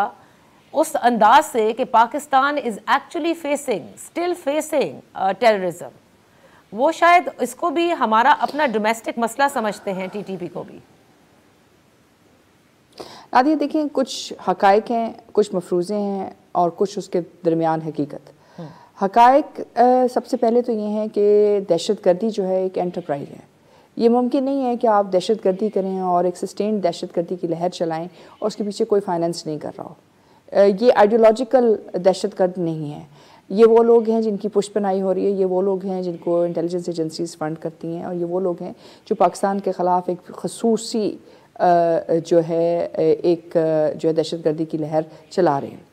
उस अंदाज से कि Pakistan is actually still facing terrorism. वो शायद इसको भी हमारा अपना डोमेस्टिक मसला समझते हैं, टीटीपी को भी। नादिया, देखिए कुछ हकायक हैं, कुछ मफरूज़े हैं और कुछ उसके दरमियान हकीकत। हकायक सबसे पहले तो ये हैं कि दहशतगर्दी जो है एक एंटरप्राइज है। ये मुमकिन नहीं है कि आप दहशतगर्दी करें और एक सस्टेन्ड दहशतगर्दी की लहर चलाएं और उसके पीछे कोई फाइनेंस नहीं कर रहा हो। ये आइडियोलॉजिकल दहशतगर्द नहीं है। ये वो लोग हैं जिनकी पुष्पनाई हो रही है, ये वो लोग हैं जिनको इंटेलिजेंस एजेंसीज फंड करती हैं, और ये वो लोग हैं जो पाकिस्तान के ख़िलाफ़ एक खसूसी जो है दहशतगर्दी की लहर चला रहे हैं।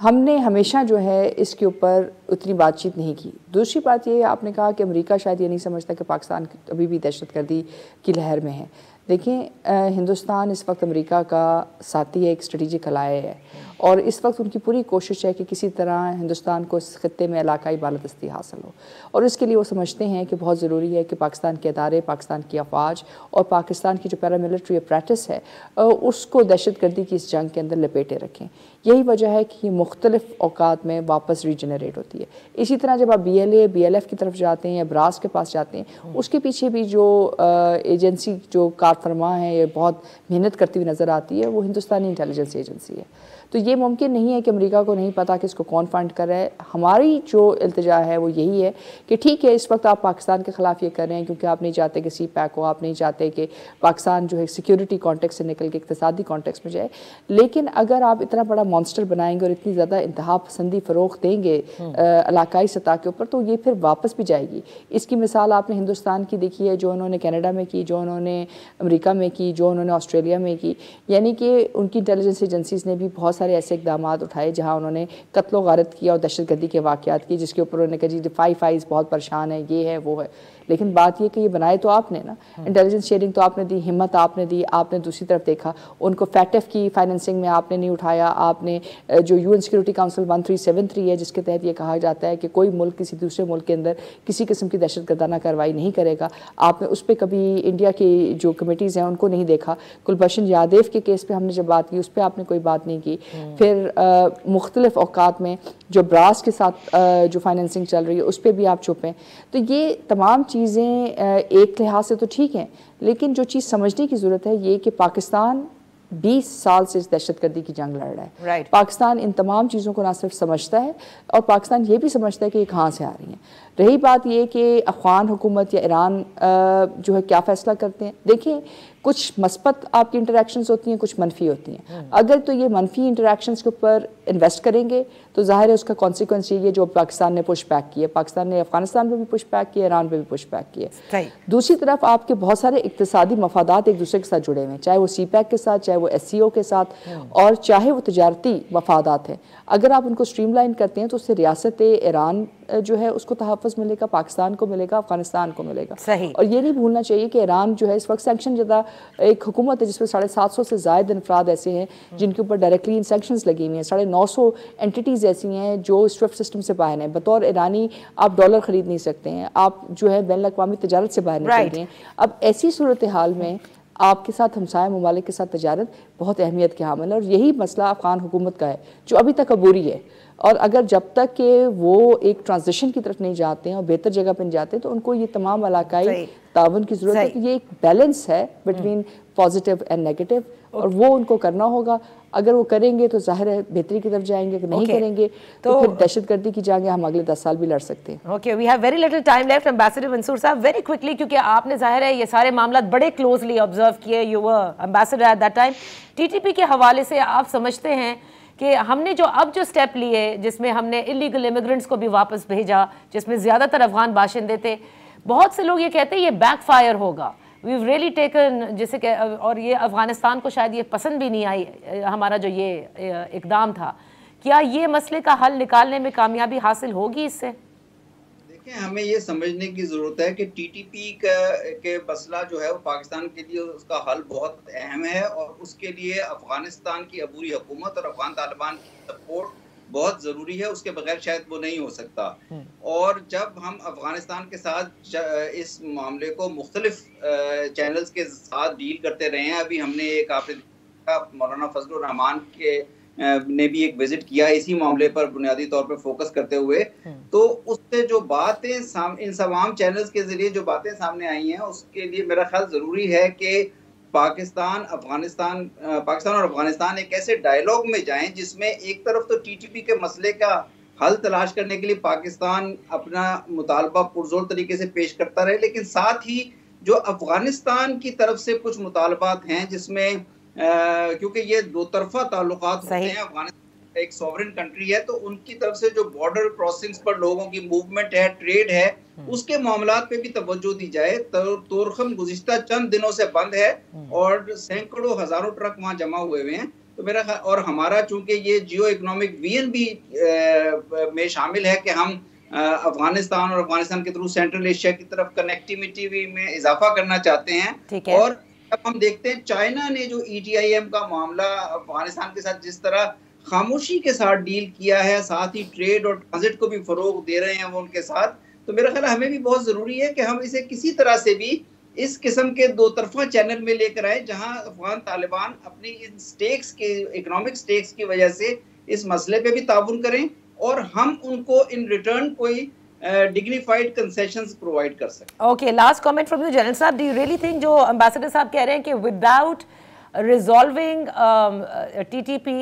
हमने हमेशा जो है इसके ऊपर उतनी बातचीत नहीं की। दूसरी बात ये आपने कहा कि अमेरिका शायद ये नहीं समझता कि पाकिस्तान अभी भी दहशतगर्दी की लहर में है। देखें, हिंदुस्तान इस वक्त अमेरिका का साथी है, एक स्ट्रेटेजिक अलाय है, और इस वक्त उनकी पूरी कोशिश है कि किसी तरह हिंदुस्तान को इस खत्ते में इलाकाई बालादस्ती हासिल हो, और इसके लिए वो समझते हैं कि बहुत ज़रूरी है कि पाकिस्तान के अदारे, पाकिस्तान की अफवाज और पाकिस्तान की जो पैरामिलिट्री अप्रैटिस है उसको दहशतगर्दी की इस जंग के अंदर लपेटे रखें। यही वजह है कि ये मुख्तलिफ औकात में वापस रीजनरेट होती है। इसी तरह जब आप BLF की तरफ जाते हैं या ब्रास के पास जाते हैं, उसके पीछे भी जो एजेंसी जो कारफरमा है, ये बहुत मेहनत करती हुई नज़र आती है, वो हिंदुस्तानी इंटेलिजेंस एजेंसी है। तो ये मुमकिन नहीं है कि अमेरिका को नहीं पता कि इसको कौन फंड कर रहा है। हमारी जो इल्तिजा है वो यही है कि ठीक है, इस वक्त आप पाकिस्तान के ख़िलाफ़ ये कर रहे हैं क्योंकि आप नहीं चाहते कि CPAC हो, आप नहीं चाहते कि पाकिस्तान जो है सिक्योरिटी कॉन्टेक्स्ट से निकल के इक़्तिसादी कॉन्टेक्स्ट में जाए। लेकिन अगर आप इतना बड़ा मॉन्स्टर बनाएंगे और इतनी ज़्यादा इंतहा पसंदी फ़रोग़ देंगे इलाकाई सतह के ऊपर, तो ये फिर वापस भी जाएगी। इसकी मिसाल आपने हिंदुस्तान की देखी है, जो उन्होंने कनाडा में की, जो उन्होंने अमेरिका में की, जो उन्होंने ऑस्ट्रेलिया में की। यानी कि उनकी इंटेलिजेंस एजेंसीज़ ने भी बहुत सारे ऐसे इक़दाम उठाए जहाँ उन्होंने कत्लो गारत किया और दहशतगर्दी के वाक़यात की, जिसके ऊपर उन्होंने कहा जी फाइव आइज़ बहुत परेशान है, ये है वो है। लेकिन बात ये कि ये बनाए तो आपने ना, इंटेलिजेंस शेयरिंग तो आपने दी, हिम्मत आपने दी, आपने दूसरी तरफ देखा उनको FATF की फाइनेंसिंग में आपने नहीं उठाया। आपने जो UN सिक्योरिटी काउंसिल 1373 है, जिसके तहत ये कहा जाता है कि कोई मुल्क किसी दूसरे मुल्क के अंदर किसी किस्म की दहशतगर्दाना कार्रवाई नहीं करेगा, आपने उस पर कभी इंडिया की जो कमेटीज़ हैं उनको नहीं देखा। कुलभूषण यादव के केस पर हमने जब बात की, उस पर आपने कोई बात नहीं की। फिर मुख्तलिफ औकात में जो ब्रास के साथ जो फाइनेंसिंग चल रही है उस पर भी आप चुप हैं। तो ये तमाम चीज़ें एक लिहाज से तो ठीक हैं, लेकिन जो चीज़ समझने की ज़रूरत है ये कि पाकिस्तान 20 साल से इस दहशतगर्दी की जंग लड़ रहा है। पाकिस्तान इन तमाम चीज़ों को ना सिर्फ समझता है, और पाकिस्तान ये भी समझता है कि ये कहाँ से आ रही हैं। रही बात ये कि अफ़गान हुकूमत या ईरान जो है क्या फ़ैसला करते हैं। देखिए, कुछ मस्बत आपकी इंटरेक्शंस होती हैं, कुछ मनफी होती हैं। अगर तो ये मनफी इंटरेक्शंस के ऊपर इन्वेस्ट करेंगे तो ज़ाहिर है उसका कॉन्सिक्वेंस ये जो पाकिस्तान ने पुश बैक किया, पाकिस्तान ने अफगानिस्तान में भी पुश बैक किया, ईरान में भी पुश बैक किया। दूसरी तरफ आपके बहुत सारे इक्तिसादी मफादात एक दूसरे के साथ जुड़े हुए हैं, चाहे वो CPAC के साथ, चाहे वो SCO के साथ, और चाहे वो तजारती मफादात हैं। अगर आप उनको स्ट्रीमलाइन करते हैं तो उससे रियासत ईरान जो है उसको तहफ़्फ़ुज़ मिलेगा, पाकिस्तान को मिलेगा, अफगानिस्तान को मिलेगा। और ये नहीं भूलना चाहिए कि ईरान जो है इस वक्त सैंक्शन ज़्यादा एक हुकूमत है जिसमें 750 से ज़ायद अफराद ऐसे हैं जिनके ऊपर डायरेक्टली इन सैंक्शंस लगी हुई हैं। 950 एंटिटीज़ ऐसी हैं जो स्विफ्ट सिस्टम से बाहर हैं। बतौर ईरानी आप डॉलर ख़रीद नहीं सकते हैं, आप जो है बैन अक़वामी तजारत से बाहर निकल रहे हैं। अब ऐसी सूरत हाल में आपके साथ हमसाया ममालिक के साथ तजारत बहुत अहमियत के हामिल है, और यही मसला अफ़गान हुकूमत का है जो अभी तक अबूरी है। और अगर जब तक कि वो एक ट्रांजिशन की तरफ नहीं जाते हैं और बेहतर जगह पर नहीं जाते, तो उनको ये तमाम इलाकाई ताउन की ज़रूरत है कि ये एक बैलेंस है बिटवीन पॉजिटिव एंड नेगेटिव, और वो उनको करना होगा। अगर वो करेंगे तो जाहिर है बेहतरी की तरफ जाएंगे, अगर नहीं करेंगे तो फिर दहशतगर्दी की जंग हम अगले 10 साल भी लड़ सकते हैं। Okay, we have very little time left. Ambassador Mansoor साहब, वेरी क्विकली, क्योंकि आपने जाहिर है ये सारे मामला बड़े क्लोजली ऑब्जर्व किए, you were ambassador at that time. TTP के हवाले से आप समझते हैं कि हमने जो स्टेप लिए, जिसमें हमने इलीगल इमिग्रेंट्स को भी वापस भेजा, जिसमें ज़्यादातर अफगान बाशिंदे थे, बहुत से लोग ये कहते हैं ये बैकफायर होगा, वी रियली टेकन, जैसे कि, और ये अफगानिस्तान को शायद ये पसंद भी नहीं आई हमारा जो ये इकदाम था। क्या ये मसले का हल निकालने में कामयाबी हासिल होगी इससे? देखिए, हमें ये समझने की ज़रूरत है कि TTP के मसला जो है वो पाकिस्तान के लिए उसका हल बहुत अहम है, और उसके लिए अफगानिस्तान की अबूरी हुकूमत और अफगान तालिबान की सपोर्ट बहुत ज़रूरी है, उसके बगैर शायद वो नहीं हो सकता। और जब हम अफगानिस्तान के साथ इस मामले को मुख्तलिफ चैनल्स के साथ डील करते रहे हैं, अभी हमने एक आपने मौलाना फजलुर रहमान के ने भी एक विजिट किया इसी मामले पर बुनियादी तौर पर फोकस करते हुए, तो उससे जो बातें इन तमाम चैनल्स के जरिए जो बातें सामने आई हैं, उसके लिए मेरा ख्याल ज़रूरी है कि पाकिस्तान और अफगानिस्तान एक ऐसे डायलॉग में जाएं जिसमें एक तरफ तो TTP के मसले का हल तलाश करने के लिए पाकिस्तान अपना मुतालबा पुरजोर तरीके से पेश करता रहे, लेकिन साथ ही जो अफगानिस्तान की तरफ से कुछ मुतालबात हैं जिसमें क्योंकि ये दो तरफा ताल्लुकात होते हैं, अफगानिस्तान एक सॉवरेन कंट्री है, तो उनकी तरफ से जो बॉर्डर क्रॉसिंग्स पर लोगों की मूवमेंट है, ट्रेड है, उसके मामलात पे भी तवज्जो दी जाए। तोरखम गुज़िश्ता चंद दिनों से बंद है और सैकड़ों हजारों ट्रक वहां जमा हुए हैं, तो मेरा और हमारा चूंकि ये जियो इकोनॉमिक विजन भी में शामिल है कि हम अफगानिस्तान और अफगानिस्तान के थ्रू सेंट्रल एशिया की तरफ कनेक्टिविटी में इजाफा करना चाहते हैं। और अब हम देखते हैं चाइना ने जो ETIM का मामला अफगानिस्तान के साथ जिस तरह खामोशी के साथ डील किया है, साथ ही ट्रेड और ट्रांजिट को भी फरोग दे रहे हैं वो उनके साथ, तो मेरा ख्याल हमें भी बहुत जरूरी है कि हम इसे किसी तरह से भी इस किस्म के दो तरफा चैनल में लेकर आए जहां अफगान तालिबान अपनी इन स्टेक्स के इकोनॉमिक स्टेक्स की वजह से इस मसले पे भी ताउन करें और हम उनको इन रिटर्न कोई डिग्निफाइड कंसेशंस प्रोवाइड कर सकें। Okay, last comment from you general साहब, डू यू रियली थिंक जो एम्बेसडर साहब कह रहे हैं कि विदाउट रिजॉल्विंग TTP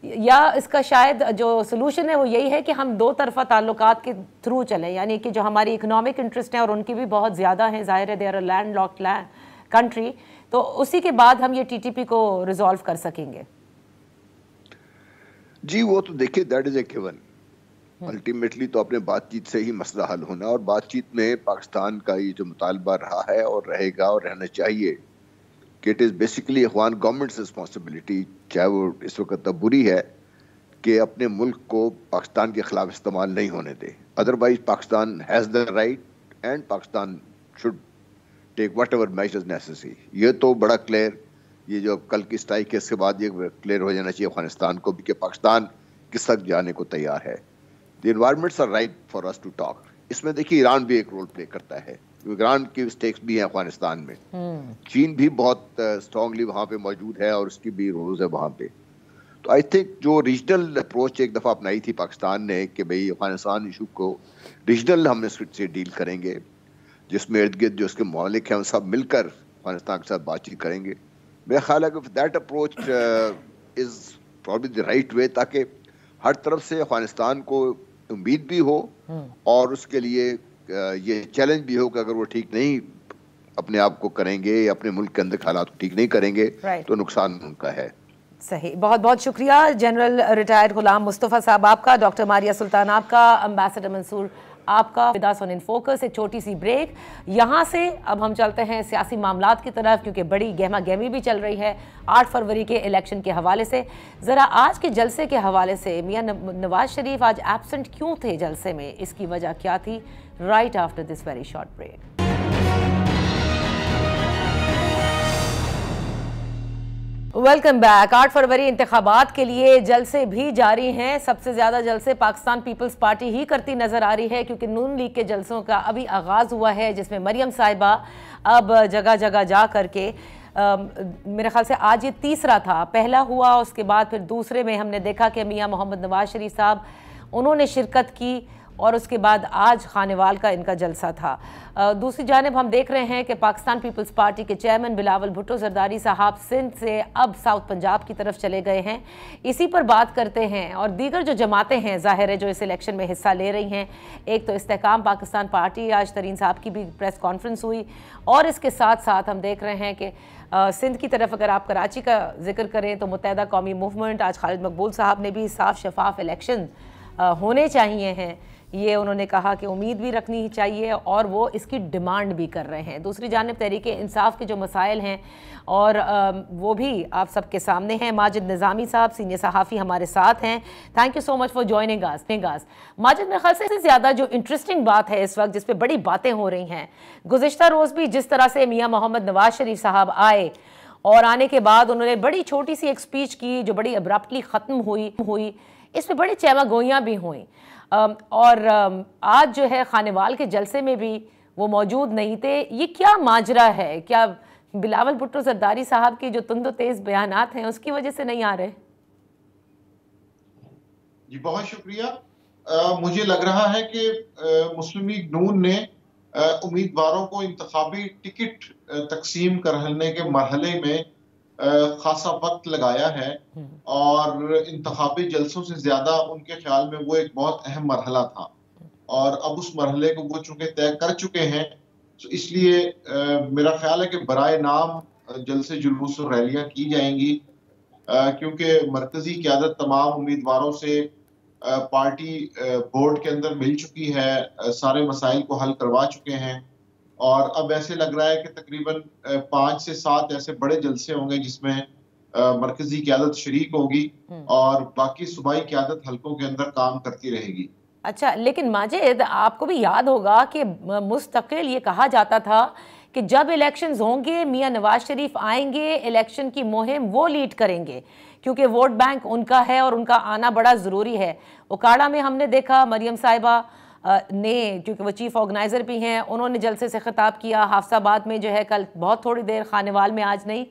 या इसका शायद जो सोल्यूशन है वो यही है कि हम दो तरफा ताल्लुकात के थ्रू चलें, यानी कि जो हमारी इकोनॉमिक इंटरेस्ट है और उनकी भी बहुत ज़्यादा है, ज़ाहिर है they are a landlocked country, तो उसी के बाद हम ये TTP को रिजॉल्व कर सकेंगे? जी वो तो देखिए that is a given, ultimately तो अपने बातचीत से ही मसला हल होना, और बातचीत में पाकिस्तान का ये जो मुतालबा रहा है और रहेगा और रहना चाहिए कि it is basically Afghan governments responsibility, चाहे वो इस वक्त तब बुरी है, कि अपने मुल्क को पाकिस्तान के खिलाफ इस्तेमाल नहीं होने दे। Otherwise Pakistan has the right and Pakistan should take whatever measures necessary. ये तो बड़ा क्लियर, ये जो कल की स्ट्राइक है इसके बाद ये क्लियर हो जाना चाहिए अफगानिस्तान को भी कि पाकिस्तान किस तक जाने को तैयार है। The environments are right for us to talk. इसमें देखिए ईरान भी एक रोल प्ले करता है, ईरान की स्टेक्स भी हैं अफगानिस्तान में, चीन भी बहुत स्ट्रांगली वहाँ पे मौजूद है और उसकी भी रोल्स है वहाँ पे। तो आई थिंक जो रीजनल अप्रोच एक दफ़ा अपनाई थी पाकिस्तान ने कि भाई अफगानिस्तान इशू को रीजनल हम इससे डील करेंगे, जिसमें इर्द गिर्द जो उसके मौलिक हैं वो सब मिलकर अफगानिस्तान के साथ बातचीत करेंगे। मेरा ख्याल है कि that approach is probably the right way, ताकि हर तरफ से अफगानिस्तान को उम्मीद भी हो और उसके लिए ये चैलेंज भी हो कि अगर वो ठीक नहीं अपने आप को करेंगे या अपने मुल्क के अंदर हालात को ठीक नहीं करेंगे तो नुकसान उनका है। सही, बहुत बहुत शुक्रिया जनरल रिटायर्ड गुलाम मुस्तफ़ा साहब आपका, डॉक्टर मारिया सुल्तान आपका, एम्बेसडर मंसूर आपका। विदास ऑन इन फोकस, एक छोटी सी ब्रेक। यहाँ से अब हम चलते हैं सियासी मामलात की तरफ, क्योंकि बड़ी गहमा गहमी भी चल रही है 8 फरवरी के इलेक्शन के हवाले से। ज़रा आज के जलसे के हवाले से, मियां नवाज शरीफ आज एब्सेंट क्यों थे जलसे में, इसकी वजह क्या थी? Right after this very short break. Welcome back. 8 फरवरी इंतखाबात के लिए जलसे भी जारी हैं। सबसे ज़्यादा जलसे पाकिस्तान पीपल्स पार्टी ही करती नज़र आ रही है, क्योंकि नून लीग के जलसों का अभी आगाज़ हुआ है, जिसमें मरियम साहिबा अब जगह जगह जा करके मेरे ख्याल से आज ये तीसरा था, पहला हुआ उसके बाद फिर दूसरे में हमने देखा कि मियां मोहम्मद नवाज शरीफ साहब उन्होंने शिरकत की और उसके बाद आज खानेवाल का इनका जलसा था। दूसरी जानिब हम देख रहे हैं कि पाकिस्तान पीपल्स पार्टी के चेयरमैन बिलावल भुट्टो जरदारी साहब सिंध से अब साउथ पंजाब की तरफ चले गए हैं। इसी पर बात करते हैं। और दीगर जो जमातें हैं ज़ाहिर है जो इस इलेक्शन में हिस्सा ले रही हैं, एक तो इस्तेहकाम पाकिस्तान पार्टी, आज तरीन साहब की भी प्रेस कॉन्फ्रेंस हुई, और इसके साथ साथ हम देख रहे हैं कि सिंध की तरफ अगर आप कराची का जिक्र करें तो मुत्तहिदा कौमी मूवमेंट, आज खालिद मकबूल साहब ने भी साफ शफाफ इलेक्शन होने चाहिए हैं, ये उन्होंने कहा कि उम्मीद भी रखनी चाहिए और वो इसकी डिमांड भी कर रहे हैं। दूसरी जानिब तहरीके इंसाफ के जो मसाइल हैं और वो भी आप सबके सामने हैं। माजिद निज़ामी साहब सीनियर सहाफ़ी हमारे साथ हैं। Thank you so much for joining अस। माजिद, मेरे ख्याल से ज़्यादा जो इंटरेस्टिंग बात है इस वक्त, जिस पे बड़ी बातें हो रही हैं, गुज़िश्ता रोज़ भी जिस तरह से मियां मोहम्मद नवाज शरीफ साहब आए और आने के बाद उन्होंने बड़ी छोटी सी एक स्पीच की जो बड़ी अब्रप्टली ख़त्म हुई, इसमें बड़ी चहमा गोइयाँ भी हुई। और आज जो है खानेवाल के जलसे में भी वो मौजूद नहीं थे। ये क्या माजरा है? क्या बिलावल भुट्टो जरदारी साहब की जो तुंदो तेज बयानात हैं उसकी वजह से नहीं आ रहे? जी बहुत शुक्रिया। मुझे लग रहा है कि मुस्लिम लीग नून ने उम्मीदवारों को इंतखाबी टिकट तकसीम करने के मरहले में खासा वक्त लगाया है और इंतखाबी जलसों से ज्यादा उनके ख्याल में वो एक बहुत अहम मरहला था और अब उस मरहले को वो चूंकि तय कर चुके हैं, तो इसलिए मेरा ख्याल है कि बराए नाम जलसे जुलूस और रैलियां की जाएंगी, क्योंकि मरकजी क़यादत तमाम उम्मीदवारों से पार्टी बोर्ड के अंदर मिल चुकी है, सारे मसाइल को हल करवा चुके हैं और अब ऐसे लग रहा है कि तकरीबन 5 से 7 ऐसे बड़े जलसे होंगे जिसमें मरकजी क़यादत शरीक होगी और बाकी सूबाई क़यादत हलकों के अंदर काम करती रहेगी। अच्छा, लेकिन माजिद आपको भी याद होगा कि मुस्तकिल ये कहा जाता था कि जब इलेक्शंस होंगे मियां नवाज शरीफ आएंगे, इलेक्शन की मुहिम वो लीड करेंगे क्योंकि वोट बैंक उनका है और उनका आना बड़ा ज़रूरी है। उकाड़ा में हमने देखा मरियम साहिबा ने, क्योंकि वो चीफ ऑर्गेनाइज़र भी हैं, उन्होंने जलसे से खिताब किया। हाफसाबाद में जो है कल बहुत थोड़ी देर, खानेवाल में आज नहीं।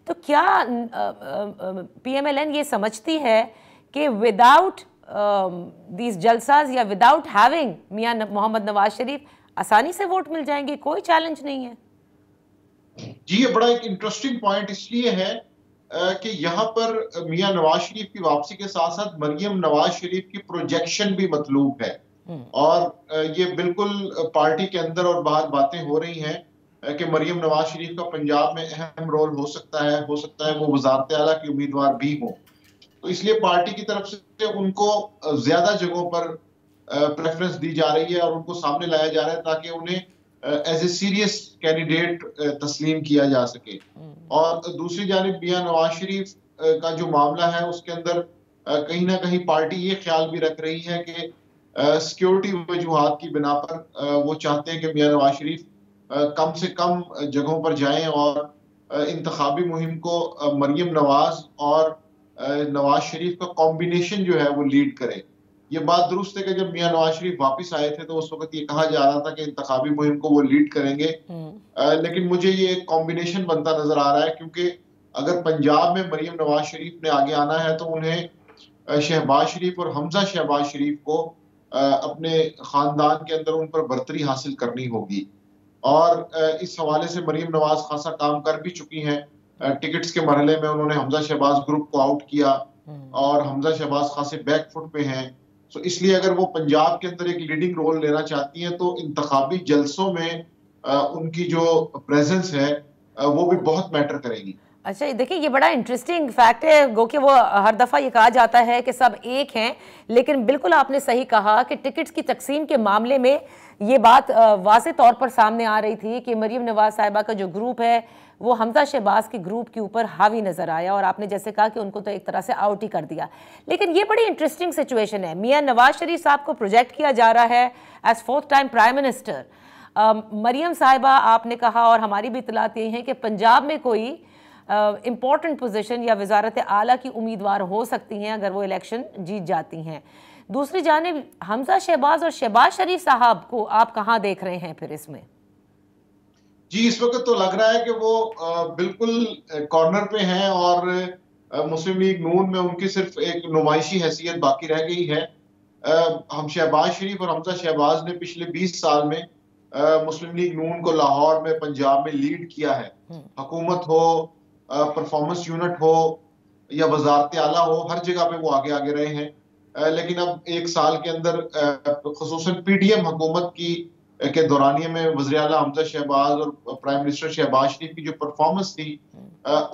तो क्या PMLN ये समझती है कि विदाउट दीज जलसाज या विदाउट हैविंग मियां मोहम्मद नवाज शरीफ आसानी से वोट मिल जाएंगे, कोई चैलेंज नहीं है? जी, ये बड़ा एक इंटरेस्टिंग पॉइंट इसलिए है कि यहाँ पर मियां नवाज शरीफ की वापसी के साथ साथ मरियम नवाज शरीफ की प्रोजेक्शन भी मतलूब है और ये बिल्कुल पार्टी के अंदर और बाहर बातें हो रही हैं कि मरियम नवाज शरीफ का पंजाब में अहम रोल हो सकता है वो वज़ारत आला की उम्मीदवार भी हो। तो इसलिए पार्टी की तरफ से उनको ज्यादा जगहों पर प्रेफरेंस दी जा रही है और उनको सामने लाया जा रहा है ताकि उन्हें एज ए सीरियस कैंडिडेट तस्लीम किया जा सके। और दूसरी जानिब मियां नवाज शरीफ का जो मामला है उसके अंदर कहीं ना कहीं पार्टी ये ख्याल भी रख रही है कि सिक्योरिटी वजूहात की बिना पर वो चाहते हैं कि मियां नवाज शरीफ कम से कम जगहों पर जाएं और इंतखाबी मुहिम को मरियम नवाज और नवाज शरीफ का कॉम्बिनेशन जो है वो लीड करे। ये बात दुरुस्त है कि जब मियां नवाज शरीफ वापस आए थे तो उस वक्त ये कहा जा रहा था कि इंतखाबी मुहिम को वो लीड करेंगे, लेकिन मुझे ये कॉम्बिनेशन बनता नजर आ रहा है क्योंकि अगर पंजाब में मरियम नवाज शरीफ ने आगे आना है तो उन्हें शहबाज शरीफ और हमजा शहबाज शरीफ को अपने खानदान के अंदर उन पर बर्तरी हासिल करनी होगी और इस हवाले से मरियम नवाज खासा काम कर भी चुकी हैं। टिकट्स के मरहले में उन्होंने हमजा शहबाज ग्रुप को आउट किया और हमजा शहबाज खासे बैक फुट पे हैं। तो इसलिए अगर वो पंजाब के अंदर एक लीडिंग रोल लेना चाहती हैं तो इंतखाबी जलसों में उनकी जो प्रेजेंस है वो भी बहुत मैटर करेगी। अच्छा, देखिए ये बड़ा इंटरेस्टिंग फैक्ट है, गो कि वो हर दफ़ा ये कहा जाता है कि सब एक हैं, लेकिन बिल्कुल आपने सही कहा कि टिकट्स की तकसीम के मामले में ये बात वाज़े तौर पर सामने आ रही थी कि मरियम नवाज साहिबा का जो ग्रुप है वो हमजा शहबाज के ग्रुप के ऊपर हावी नज़र आया और आपने जैसे कहा कि उनको तो एक तरह से आउट ही कर दिया। लेकिन ये बड़ी इंटरेस्टिंग सिचुएशन है, मियां नवाज शरीफ साहब को प्रोजेक्ट किया जा रहा है as 4th time prime minister. Maryam साहिबा आपने कहा और हमारी भी इतलात यही है कि पंजाब में कोई इम्पॉर्टेंट पोजीशन या वजारत आला की उम्मीदवार हो सकती हैं अगर वो इलेक्शन जीत जाती हैं। दूसरी जानिब हमजा शहबाज और शहबाज शरीफ साहब को आप कहाँ देख रहे हैं फिर इसमें? जी, इस वक्त तो लग रहा है कि वो बिल्कुल कॉर्नर पे हैं और मुस्लिम लीग नून में उनकी सिर्फ एक नुमाइशी हैसियत बाकी रह गई है। हम शहबाज शरीफ और हमजा शहबाज ने पिछले 20 साल में मुस्लिम लीग नून को लाहौर में, पंजाब में लीड किया है। हुकूमत हो, परफॉर्मेंस यूनिट हो या वजारत आला हो, हर जगह पे वो आगे आगे रहे हैं। लेकिन अब एक साल के अंदर खुसूसन PDM हुकूमत की के दौरानिये में वज़ीर आला हमजा शहबाज और प्राइम मिनिस्टर शहबाज शरीफ की जो परफॉर्मेंस थी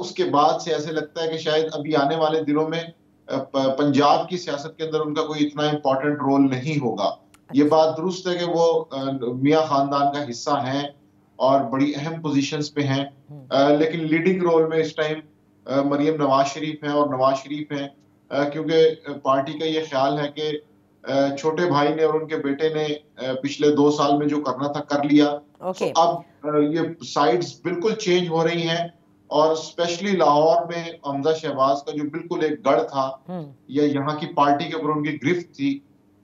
उसके बाद से ऐसे लगता है कि शायद अभी आने वाले दिनों में पंजाब की सियासत के अंदर उनका कोई इतना इम्पोर्टेंट रोल नहीं होगा। ये बात दुरुस्त है कि वो मियां खानदान का हिस्सा हैं और बड़ी अहम पोजीशंस पे हैं, लेकिन लीडिंग रोल में इस टाइम मरियम नवाज शरीफ हैं और नवाज शरीफ हैं क्योंकि पार्टी का ये ख्याल है कि छोटे भाई ने और उनके बेटे ने पिछले 2 साल में जो करना था कर लिया। तो अब ये साइड्स बिल्कुल चेंज हो रही हैं और स्पेशली लाहौर में हमजा शहबाज का जो बिल्कुल एक गढ़ था या यहाँ की पार्टी के ऊपर उनकी गिरफ्त थी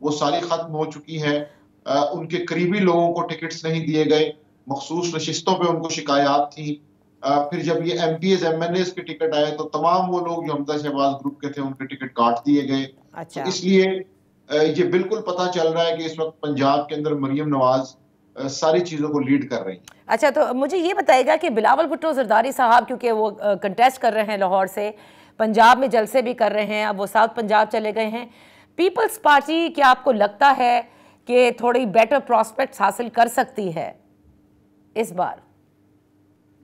वो सारी खत्म हो चुकी है। उनके करीबी लोगों को टिकट्स नहीं दिए गए, मखसूस नशिस्तों पे उनको शिकायत थी। फिर जब ये MPs MNAs के टिकट आए तो तमाम वो लोग जो हमजा शहबाज ग्रुप के थे उनके टिकट काट दिए गए। अच्छा। तो इसलिए ये बिल्कुल पता चल रहा है कि इस वक्त पंजाब के अंदर मरियम नवाज सारी चीजों को लीड कर रही हैं। अच्छा, तो मुझे ये बताएगा कि बिलावल भुट्टो जरदारी साहब क्योंकि वो कंटेस्ट कर रहे हैं लाहौर से, पंजाब में जलसे भी कर रहे हैं, अब वो साउथ पंजाब चले गए हैं, पीपल्स पार्टी क्या आपको लगता है कि थोड़ी बेटर प्रॉस्पेक्ट्स हासिल कर सकती है इस बार?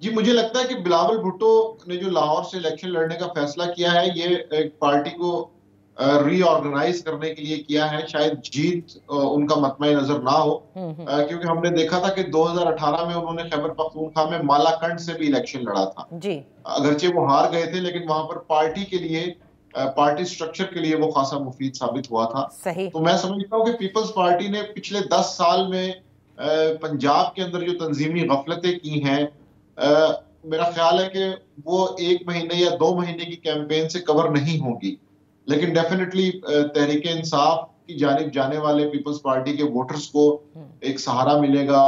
जी, मुझे लगता है कि बिलावल भुट्टो ने जो लाहौर से इलेक्शन लड़ने का फैसला किया है ये एक पार्टी को रीऑर्गेनाइज करने के लिए किया है। शायद जीत उनका मतमय नजर ना हो, क्योंकि हमने देखा था कि 2018 में उन्होंने खैबर पख्तूनख्वा में मालाकंड से भी इलेक्शन लड़ा था जी। अगरचे वो हार गए थे, लेकिन वहां पर पार्टी के लिए, पार्टी स्ट्रक्चर के लिए वो खासा मुफीद साबित हुआ था। सही। तो मैं समझता हूँ कि पीपल्स पार्टी ने पिछले 10 साल में पंजाब के अंदर जो तंजीमी गफलतें की हैं, मेरा ख्याल है कि वो 1 महीने या 2 महीने की कैंपेन से कवर नहीं होगी, लेकिन डेफिनेटली तहरीक इंसाफ की जानिब जाने वाले पीपल्स पार्टी के वोटर्स को एक सहारा मिलेगा।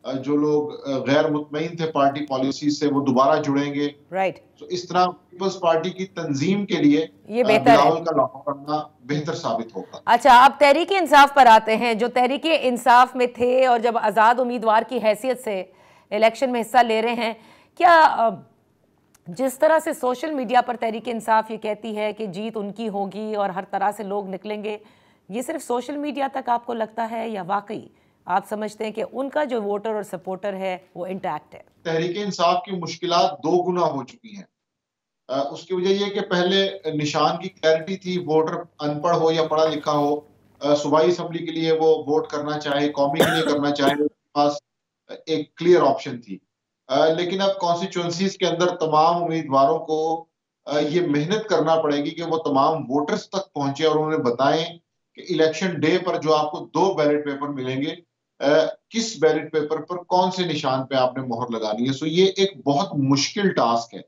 जो लोग गैर मुतमईन थे पार्टी पॉलिसी से, वो दोबारा जुड़ेंगे। राइट। तो इस तरह पीपल्स पार्टी की तंजीम के लिए ये बिलावल का लाहा करना बेहतर साबित होगा। अच्छा, अब तहरीक इंसाफ पर आते हैं। जो तहरीक इंसाफ में थे और जब आज़ाद उम्मीदवार की हैसियत से इलेक्शन में हिस्सा ले रहे हैं, क्या जिस तरह से सोशल मीडिया पर तहरीक इंसाफ ये कहती है कि जीत उनकी होगी और हर तरह से लोग निकलेंगे, ये सिर्फ सोशल मीडिया तक आपको लगता है या वाकई आप समझते हैं कि उनका जो वोटर और सपोर्टर है वो इंटैक्ट है? तहरीक इंसाफ की मुश्किलात 2 गुना हो चुकी हैं। उसकी वजह यह कि पहले निशान की क्लैरिटी थी, वोटर अनपढ़ हो या पढ़ा लिखा हो, सूबाई असम्बली के लिए वो वोट करना चाहे, कौमी के लिए करना चाहे, उसके पास एक क्लियर ऑप्शन थी। लेकिन अब कॉन्स्टिट्यूंसीज के अंदर तमाम उम्मीदवारों को ये मेहनत करना पड़ेगी कि वो तमाम वोटर्स तक पहुंचे और उन्हें बताएं कि इलेक्शन डे पर जो आपको 2 बैलेट पेपर मिलेंगे, किस बैलेट पेपर पर कौन से निशान पे आपने मोहर लगानी है। सो ये एक बहुत मुश्किल टास्क है।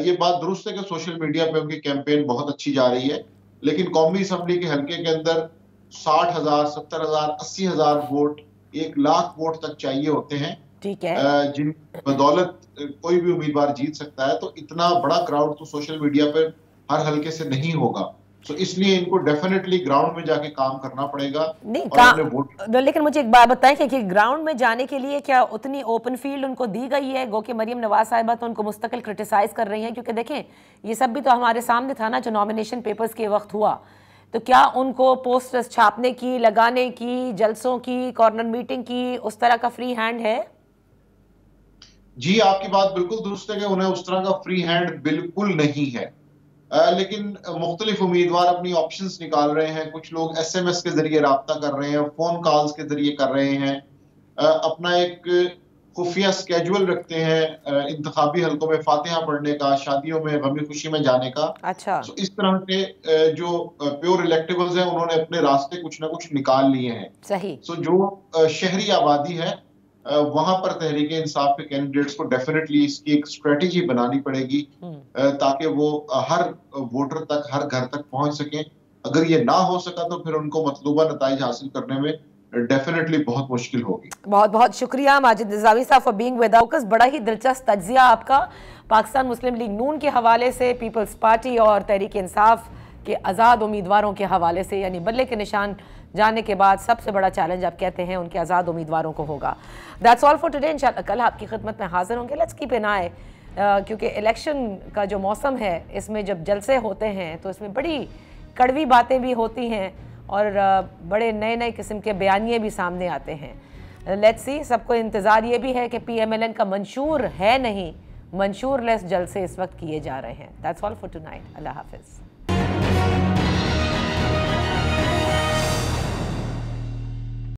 ये बात दुरुस्त है कि सोशल मीडिया पे उनकी कैंपेन बहुत अच्छी जा रही है, लेकिन कौमी असम्बली के हल्के के अंदर 60,000, 70,000, 80,000 वोट, 1 लाख वोट तक चाहिए होते हैं, ठीक है, जिन बदौलत कोई भी उम्मीदवार जीत सकता है। तो इतना बड़ा क्राउड तो सोशल मीडिया पर हर हल्के से नहीं होगा, तो इसलिए इनको डेफिनेटली ग्राउंड में जाके काम करना पड़ेगा। नहीं, लेकिन मुझे एक बात बताएं कि ग्राउंड में जाने के लिए क्या उतनी ओपन फील्ड उनको दी गई है? गो कि मरियम नवाज साहिबा तो उनको मुस्तकिल क्रिटिसाइज कर रही हैं, क्योंकि देखें ये सब भी तो हमारे सामने था ना जो नॉमिनेशन पेपर्स के वक्त हुआ। तो क्या उनको पोस्टर्स छापने की, लगाने की, जलसों की, कॉर्नर मीटिंग की उस तरह का फ्री हैंड है? जी, आपकी बात बिल्कुल दुरुस्त है कि उन्हें उस तरह का फ्री हैंड बिल्कुल नहीं है। लेकिन मुख्तलिफ उम्मीदवार अपनी ऑप्शंस निकाल रहे हैं। कुछ लोग SMS के जरिए राब्ता कर रहे हैं, फोन कॉल्स के जरिए कर रहे हैं, अपना एक खुफिया स्केड्यूल रखते हैं इंतखाबी हल्कों में फातिहा पढ़ने का, शादियों में गमी खुशी में जाने का। अच्छा। तो इस तरह के जो प्योर इलेक्टेबल्स हैं उन्होंने अपने रास्ते कुछ ना कुछ निकाल लिए हैं। सही। सो जो शहरी आबादी है वहां पर तहरीक इंसाफ के कैंडिडेट्स को डेफिनेटली इसकी एक स्ट्रेटेजी बनानी पड़ेगी ताकि वो हर वोटर तक, हर घर तक पहुंच सकें। अगर ये ना हो सका तो फिर उनको मतलूबा नताइज हासिल करने में डेफिनेटली बहुत मुश्किल होगी। बहुत बहुत शुक्रिया माजिद निज़ामी साहब फॉर बीइंग विद अस। बड़ा ही दिलचस्प तज्जिया आपका पाकिस्तान मुस्लिम लीग नून के हवाले से, पीपल्स पार्टी और तहरीक इंसाफ के आज़ाद उम्मीदवारों के हवाले से, यानी बल्ले के निशान जाने के बाद सबसे बड़ा चैलेंज आप कहते हैं उनके आज़ाद उम्मीदवारों को होगा। That's all for today. इंशाल्लाह कल आपकी खिदमत में हाजिर होंगे। लेट्स कीप एन आई, क्योंकि इलेक्शन का जो मौसम है इसमें जब जलसे होते हैं तो इसमें बड़ी कड़वी बातें भी होती हैं और बड़े नए नए किस्म के बयानिए भी सामने आते हैं। लेट्स सी, सबको इंतज़ार ये भी है कि PMLN का मंशूर है नहीं, मंशूर लेस जलसे इस वक्त किए जा रहे हैं। That's all for tonight. Allah हाफिज़।